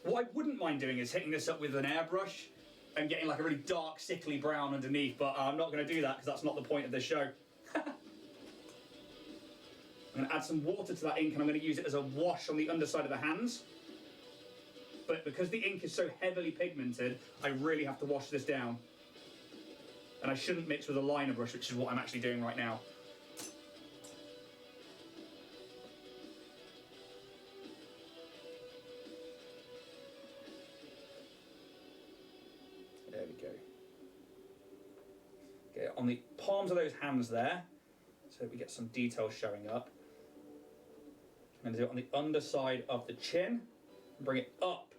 What I wouldn't mind doing is hitting this up with an airbrush and getting like a really dark, sickly brown underneath, but I'm not going to do that because that's not the point of this show. I'm going to add some water to that ink and I'm going to use it as a wash on the underside of the hands. But because the ink is so heavily pigmented, I really have to wash this down. And I shouldn't mix with a liner brush, which is what I'm actually doing right now. There we go. Get it on the palms of those hands there, so that we get some detail showing up. I'm going to do it on the underside of the chin, and bring it up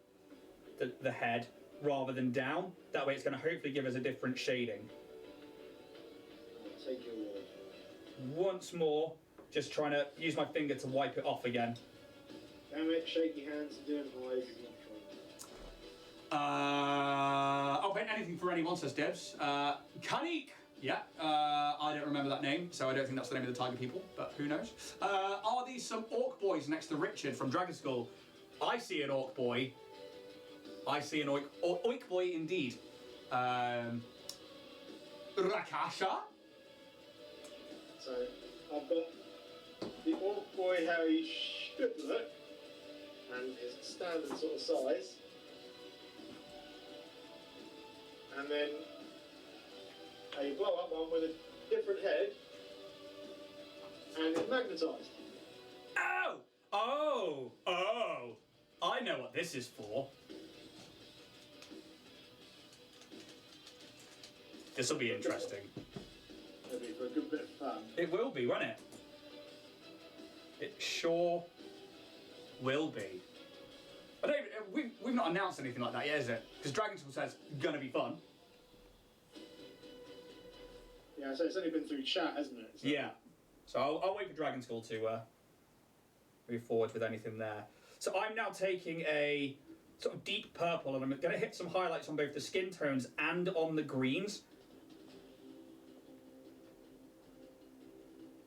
the head rather than down. That way it's going to hopefully give us a different shading. I'll take your word. Once more, just trying to use my finger to wipe it off again. Damn it, shaky hands and doing eyes is not fun. I'll paint anything for anyone, says Debs. Kanik! Yeah, I don't remember that name, so I don't think that's the name of the tiger people, but who knows. Are these some orc boys next to Richard from Dragon School? I see an orc boy. I see an oik boy indeed. Rakasha? So, I've got the orc boy how he should look, and his standard sort of size. And then a blow up one with a different head, and it's magnetised. Oh! Oh! Oh! I know what this is for. This will be interesting. It'll be for a good bit of fun. It will be, won't it? It sure will be. I don't. We've not announced anything like that yet, is it? Because Dragon School says gonna be fun. Yeah, so it's only been through chat, hasn't it? So Yeah. So I'll wait for Dragon School to move forward with anything there. So I'm now taking a sort of deep purple, and I'm going to hit some highlights on both the skin tones and on the greens.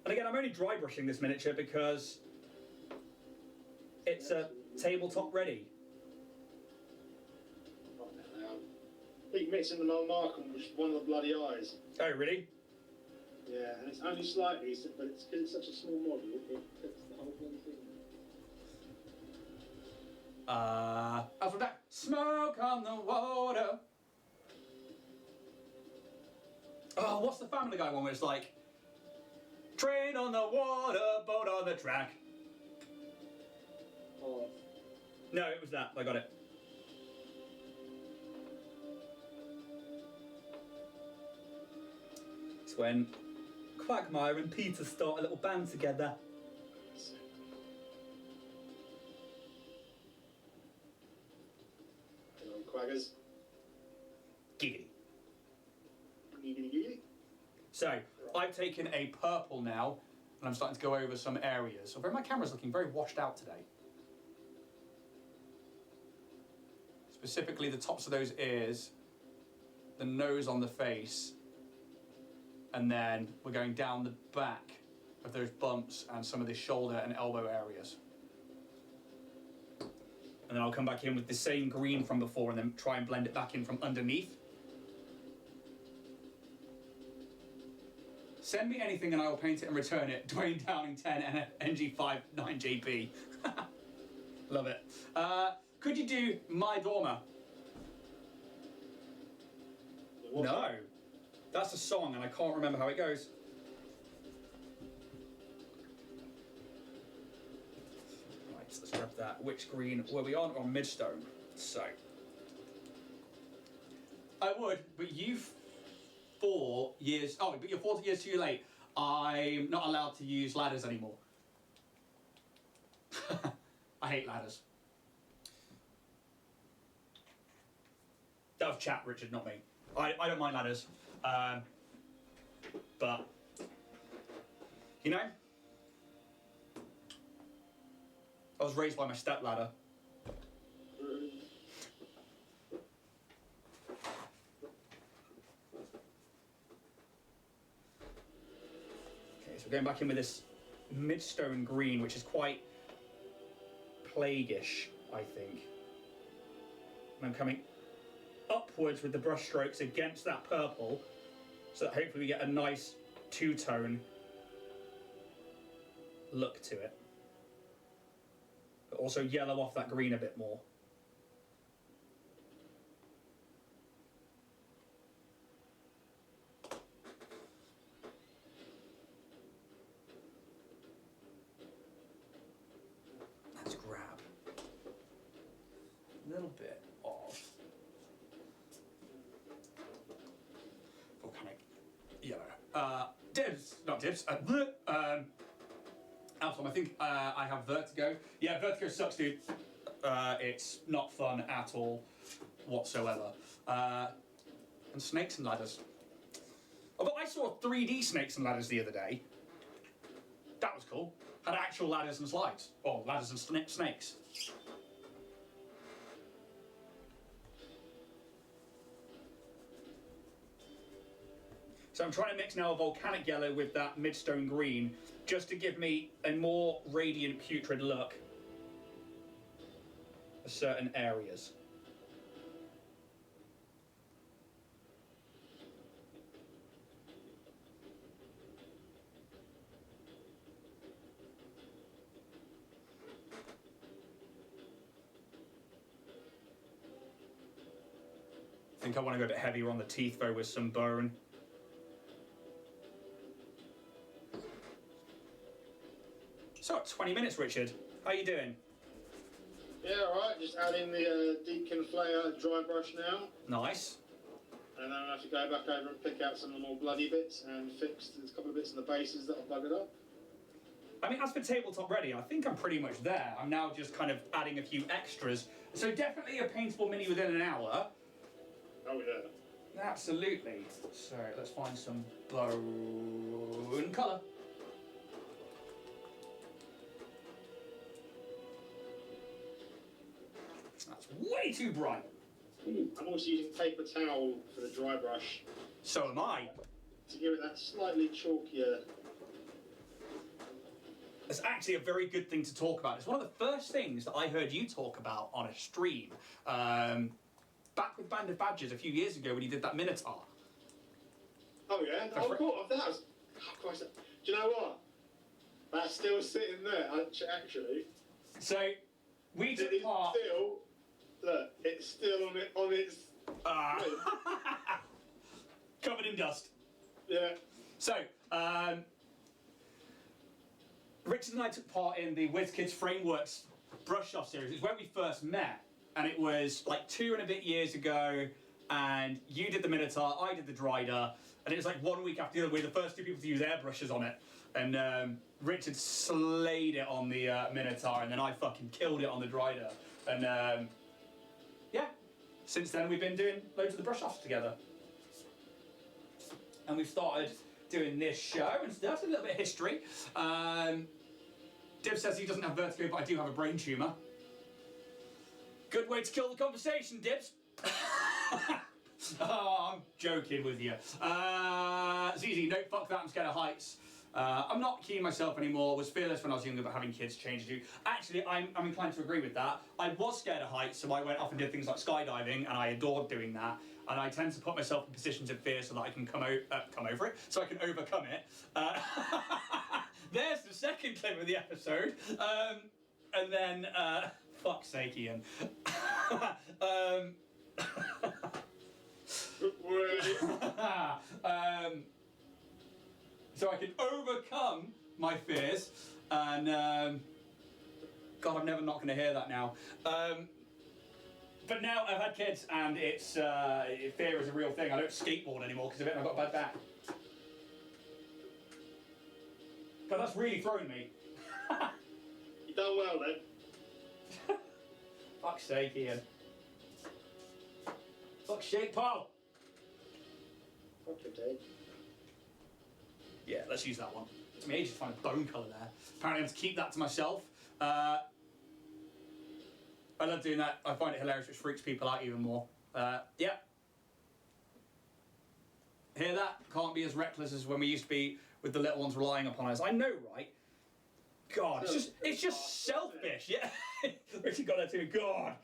And again, I'm only dry brushing this miniature because it's a tabletop ready. Keep mixing the mark on one of the bloody eyes. Oh, really? Yeah, and it's only slightly, but it's because it's such a small model, it fits the whole bloody thing. After that, smoke on the water. Oh, what's the Family Guy one where it's like, train on the water, boat on the track? Oh. No, it was that. I got it. It's when Quagmire and Peter start a little band together. Hello, Quaggers. Giggity. Giggity, giggity. So, I've taken a purple now, and I'm starting to go over some areas. Although my camera's looking very washed out today. Specifically the tops of those ears, the nose on the face, and then we're going down the back of those bumps and some of the shoulder and elbow areas. And then I'll come back in with the same green from before and then try and blend it back in from underneath. Send me anything and I will paint it and return it. Dwayne Downing 10 and NG5 9JP. Love it. Could you do My Dorma? No. That's a song and I can't remember how it goes. Right, so let's grab that. Which green were we on? On Midstone. So. I would, but you 4 years. Oh, but you're 40 years too late. I'm not allowed to use ladders anymore. I hate ladders. That was chat, Richard, not me. I don't mind ladders. But, you know, I was raised by my stepladder. Okay, so we're going back in with this midstone green, which is quite plaguish, I think. And I'm coming upwards with the brush strokes against that purple, so that hopefully we get a nice two-tone look to it. But also yellow off that green a bit more. Let's grab a little bit of volcanic yellow. Not dibs. Outcome. I think I have vertigo. Yeah, vertigo sucks, dude. It's not fun at all, whatsoever. And snakes and ladders. Although I saw 3D snakes and ladders the other day. That was cool. Had actual ladders and slides. Or ladders and snakes. So I'm trying to mix now a volcanic yellow with that midstone green, just to give me a more radiant putrid look for certain areas. I think I want to go a bit heavier on the teeth though with some bone. So, 20 minutes, Richard. How you doing? Yeah, alright, just adding the Deepkin Flayer dry brush now. Nice. And then I have to go back over and pick out some of the more bloody bits and fix there's a couple of bits in the bases that I've buggered up. I mean, as for tabletop ready, I think I'm pretty much there. I'm now just kind of adding a few extras. So definitely a paintable mini within an hour. Oh yeah. Absolutely. So let's find some bone colour. That's way too bright. I'm also using paper towel for the dry brush. So am I. To give it that slightly chalkier. It's actually a very good thing to talk about. It's one of the first things that I heard you talk about on a stream. Back with Band of Badgers a few years ago when you did that Minotaur. Oh yeah? Oh, cool. That was... Oh, Christ. Do you know what? That's still sitting there, actually. So, we took part... Still... Look, it's still on its... covered in dust. Yeah. So, Richard and I took part in the WizKids Frameworks brush-off series. It's where we first met. And it was like 2 and a bit years ago, and you did the Minotaur, I did the Dryder, and it was like 1 week after the other. We were the first 2 people to use airbrushes on it. And Richard slayed it on the Minotaur, and then I fucking killed it on the Dryder. And yeah, since then we've been doing loads of the brush-offs together. And we've started doing this show and stuff, a little bit of history. Dib says he doesn't have vertigo, but I do have a brain tumour. Good way to kill the conversation, Dibs. Oh, I'm joking with you. Zizi, no, fuck that, I'm scared of heights. I'm not keen myself anymore, was fearless when I was younger, but having kids changed you. Actually, I'm inclined to agree with that. I was scared of heights, so I went off and did things like skydiving, and I adored doing that. And I tend to put myself in positions of fear so that I can come over it, so I can overcome it. There's the second clip of the episode. And then, fuck's sake, Ian. So I can overcome my fears, and God, I'm never not going to hear that now. But now I've had kids, and it's fear is a real thing. I don't skateboard anymore because of it, and I've got a bad back. God, that's really throwing me. You done well then. Fuck's sake, Ian. Fuck's sake, Paul. Fuck your day. Yeah, let's use that one. It took me ages to find a bone colour there. Apparently I have to keep that to myself. I love doing that. I find it hilarious, which freaks people out even more. Yeah. Hear that? Can't be as reckless as when we used to be with the little ones relying upon us. I know, right? God, it's just selfish. Yeah. Richard got that too. God.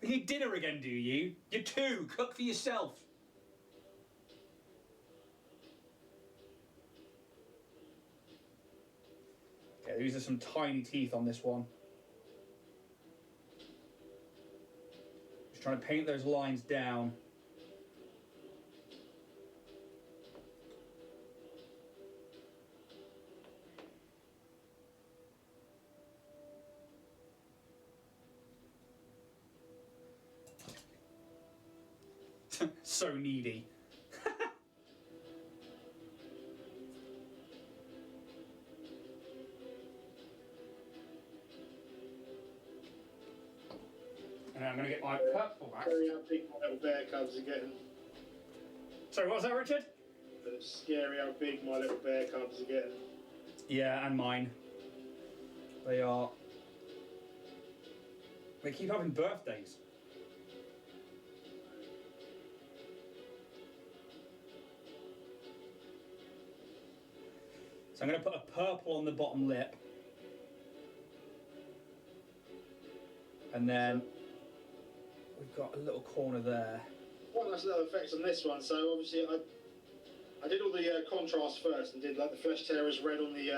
You eat dinner again, do you? You're 2. Cook for yourself. Okay, these are some tiny teeth on this one. Just trying to paint those lines down. So needy. welcome back. Scary how big my little bear cubs are getting. Sorry, what was that, Richard? But it's scary how big my little bear cubs are getting. Yeah, and mine. They are. They keep having birthdays. So I'm going to put a purple on the bottom lip. And then we've got a little corner there. One nice little effects on this one. So obviously I did all the contrast first and did like the flesh tearers red on the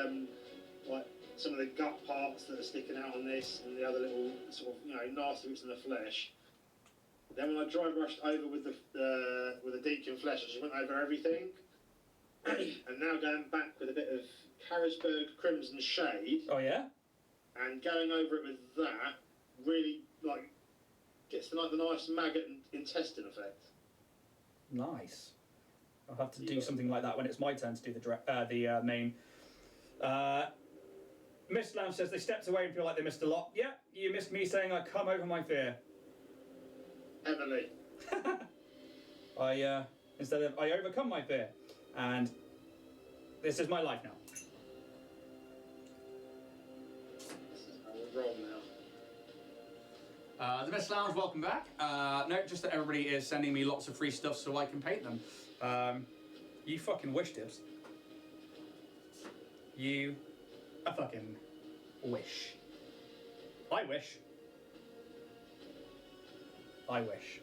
like some of the gut parts that are sticking out on this and the other little sort of nasty bits in the flesh. Then when I dry brushed over with the deepkin flesh, I just went over everything. And now going back with a bit of Harrisburg Crimson Shade. Oh yeah? And going over it with that really like gets the nice maggot and intestine effect. Nice. I'll have to do something like that when it's my turn to do the main. Miss Lounge says they stepped away and feel like they missed a lot. Yeah, you missed me saying I come over my fear. Heavily. Instead of I overcome my fear. And this is my life now. This is how we roll now. The Miss Lounge, welcome back. No, just that everybody is sending me lots of free stuff so I can paint them. You fucking wish, Dibs. You a fucking wish. I wish. I wish.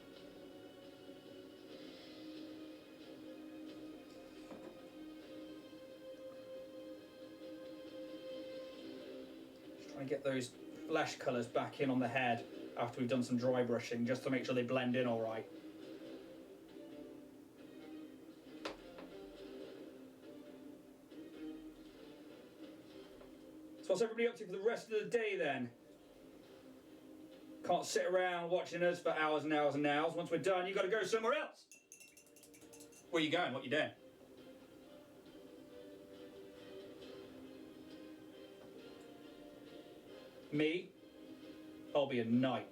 Just trying to get those flesh colours back in on the head after we've done some dry brushing, just to make sure they blend in all right. So what's everybody up to for the rest of the day then? Can't sit around watching us for hours and hours and hours. Once we're done, you've got to go somewhere else. Where are you going? What are you doing? Me? I'll be a knight.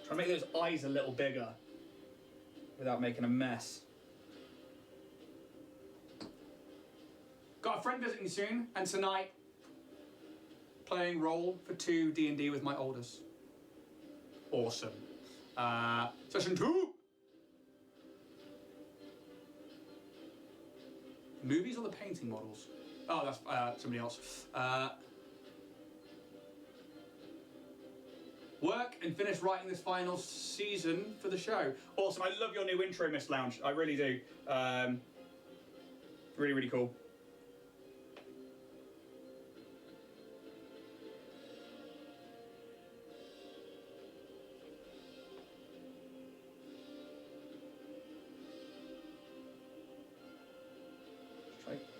Try to make those eyes a little bigger without making a mess. Got a friend visiting soon, and tonight playing role for 2 D&D with my oldest. Awesome. Session 2. Movies or the painting models? Oh, that's somebody else. Work and finish writing this final season for the show. Awesome. I love your new intro, Miss Lounge. I really do. Really, really cool.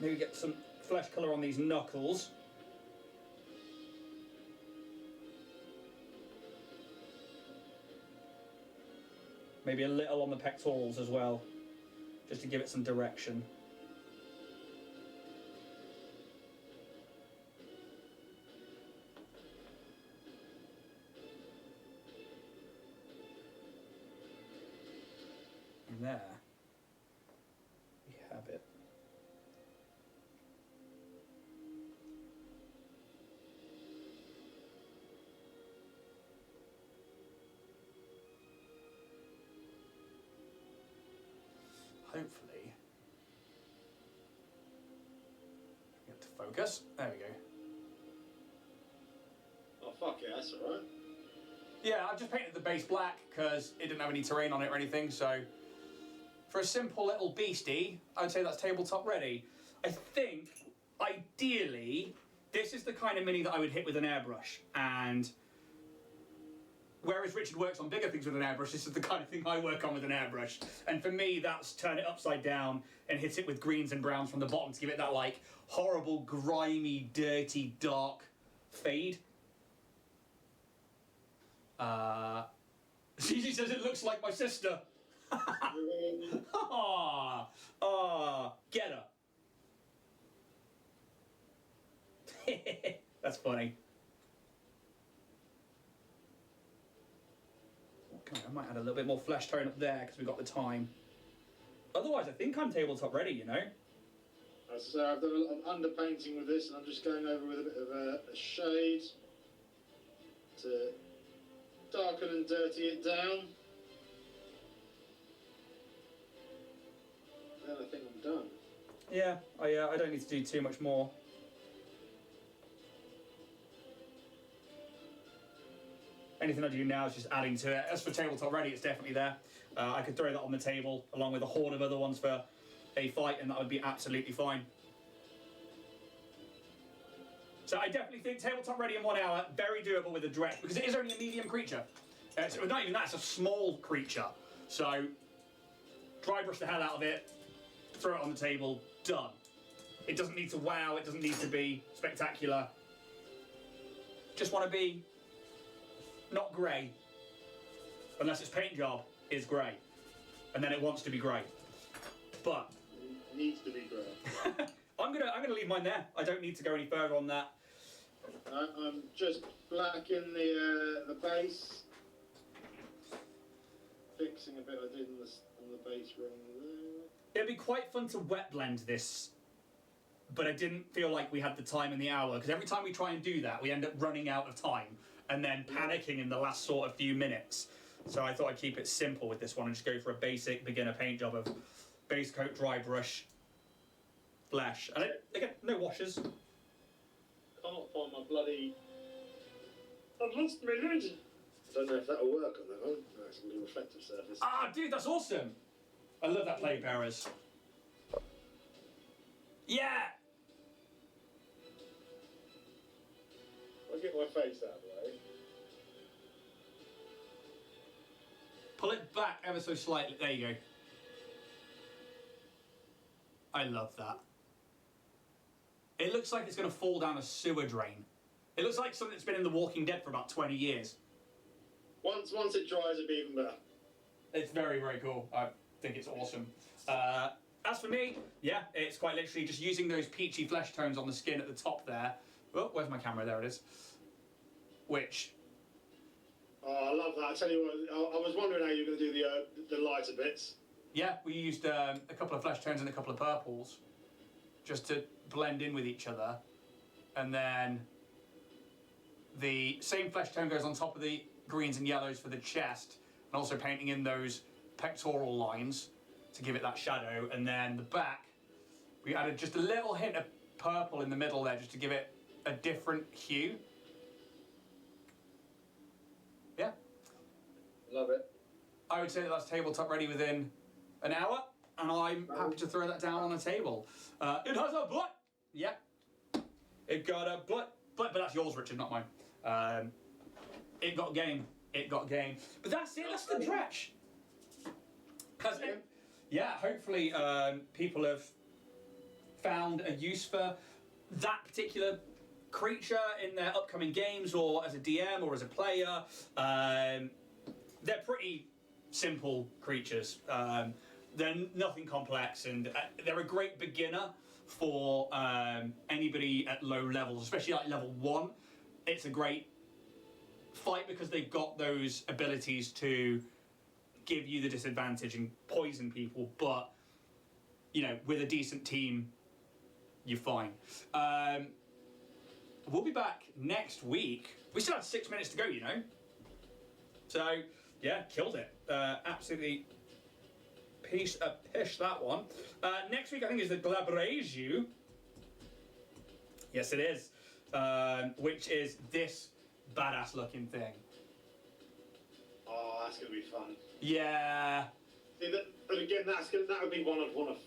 Maybe get some flesh colour on these knuckles. Maybe a little on the pectorals as well, just to give it some direction. And there we have it. Hopefully, get to focus. There we go. Oh fuck yeah, that's alright. Yeah, I've just painted the base black because it didn't have any terrain on it or anything, so for a simple little beastie, I would say that's tabletop ready. I think, ideally, this is the kind of mini that I would hit with an airbrush, and whereas Richard works on bigger things with an airbrush, this is the kind of thing I work on with an airbrush. And for me, that's turn it upside down and hit it with greens and browns from the bottom to give it that, like, horrible, grimy, dirty, dark fade. Gigi says it looks like my sister. Get her. That's funny. Okay, I might add a little bit more flesh tone up there because we've got the time. Otherwise, I think I'm tabletop ready, you know? As I say, I've done a lot of underpainting with this, and I'm just going over with a bit of a shade to darken and dirty it down. Then I think I'm done. Yeah, I don't need to do too much more. Anything I do now is just adding to it. As for tabletop ready, it's definitely there. I could throw that on the table along with a horde of other ones for a fight, and that would be absolutely fine. So I definitely think tabletop ready in 1 hour, very doable with a DRETCH, because it is only a medium creature. So not even that, it's a small creature. So dry brush the hell out of it, throw it on the table, done. It doesn't need to wow, it doesn't need to be spectacular. Just want to be not grey, unless its paint job is grey, and then it wants to be grey. But It needs to be grey. I'm gonna leave mine there. I don't need to go any further on that. I'm just blacking the base, fixing a bit I did on the base ring there. It'd be quite fun to wet blend this, but I didn't feel like we had the time in the hour, because every time we try and do that, we end up running out of time and then panicking in the last sort of few minutes. So I thought I'd keep it simple with this one and just go for a basic beginner paint job of base coat, dry brush, flesh. And again, no washes. Can't find my bloody... I've lost my lid. I don't know if that'll work on that one. No, it's going to be reflective surface. Ah, dude, that's awesome. I love that plague bearers. Yeah! I'll get my face out of the way. Pull it back ever so slightly. There you go. I love that. It looks like it's going to fall down a sewer drain. It looks like something that's been in The Walking Dead for about 20 years. Once it dries, it'll be even better. It's very, very cool. I think it's awesome. As for me, yeah, it's quite literally just using those peachy flesh tones on the skin at the top there. Oh, where's my camera? There it is. Which... Oh, I love that. I tell you what, I was wondering how you were going to do the lighter bits. Yeah, we used a couple of flesh tones and a couple of purples just to blend in with each other. And then the same flesh tone goes on top of the greens and yellows for the chest, and also painting in those pectoral lines to give it that shadow. And then the back, we added just a little hint of purple in the middle there just to give it a different hue. Yeah. Love it. I would say that's tabletop ready within an hour, and I'm happy to throw that down on the table. It has a butt! Yeah. It got a butt. But that's yours, Richard, not mine. It got game. It got game. But that's it, that's the DRETCH. Yeah, hopefully people have found a use for that particular creature in their upcoming games, or as a DM or as a player. They're pretty simple creatures. They're nothing complex, and they're a great beginner for anybody at low levels, especially like level 1. It's a great fight because they've got those abilities to give you the disadvantage and poison people, but you know, with a decent team, you're fine. We'll be back next week. We still have 6 minutes to go, you know. So yeah, killed it. Absolutely piece of pish, that one. Next week I think is the Glabreju. Yes, it is. Which is this badass looking thing. Oh, that's going to be fun. Yeah. See, but again, that would be one I'd want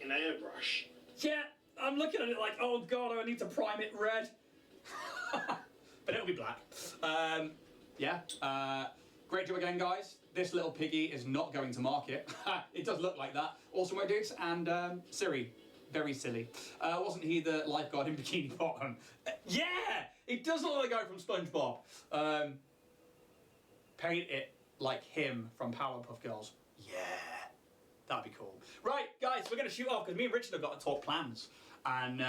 an airbrush. Yeah, I'm looking at it like, oh god, I need to prime it red. But it'll be black. Yeah. Great job again, guys. This little piggy is not going to market. It does look like that. Awesome work, dudes. And Siri, very silly. Wasn't he the lifeguard in Bikini Bottom? Yeah! It does look like the guy from SpongeBob. Paint it like him from Powerpuff Girls. Yeah. That'd be cool. Right, guys, we're going to shoot off because me and Richard have got to talk plans. And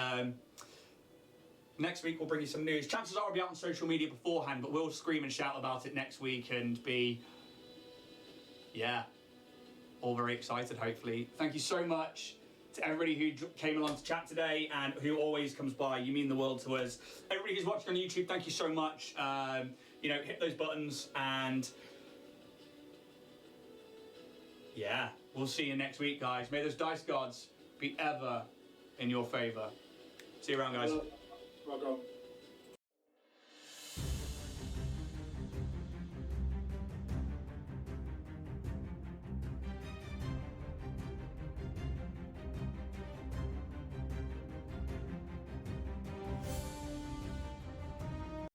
Next week we'll bring you some news. Chances are it'll be out on social media beforehand, but we'll scream and shout about it next week and be, yeah, all very excited, hopefully. Thank you so much to everybody who came along to chat today and who always comes by. You mean the world to us. Everybody who's watching on YouTube, thank you so much. You know, hit those buttons and yeah, we'll see you next week, guys. May those dice gods be ever in your favor. See you around, guys. Rock on.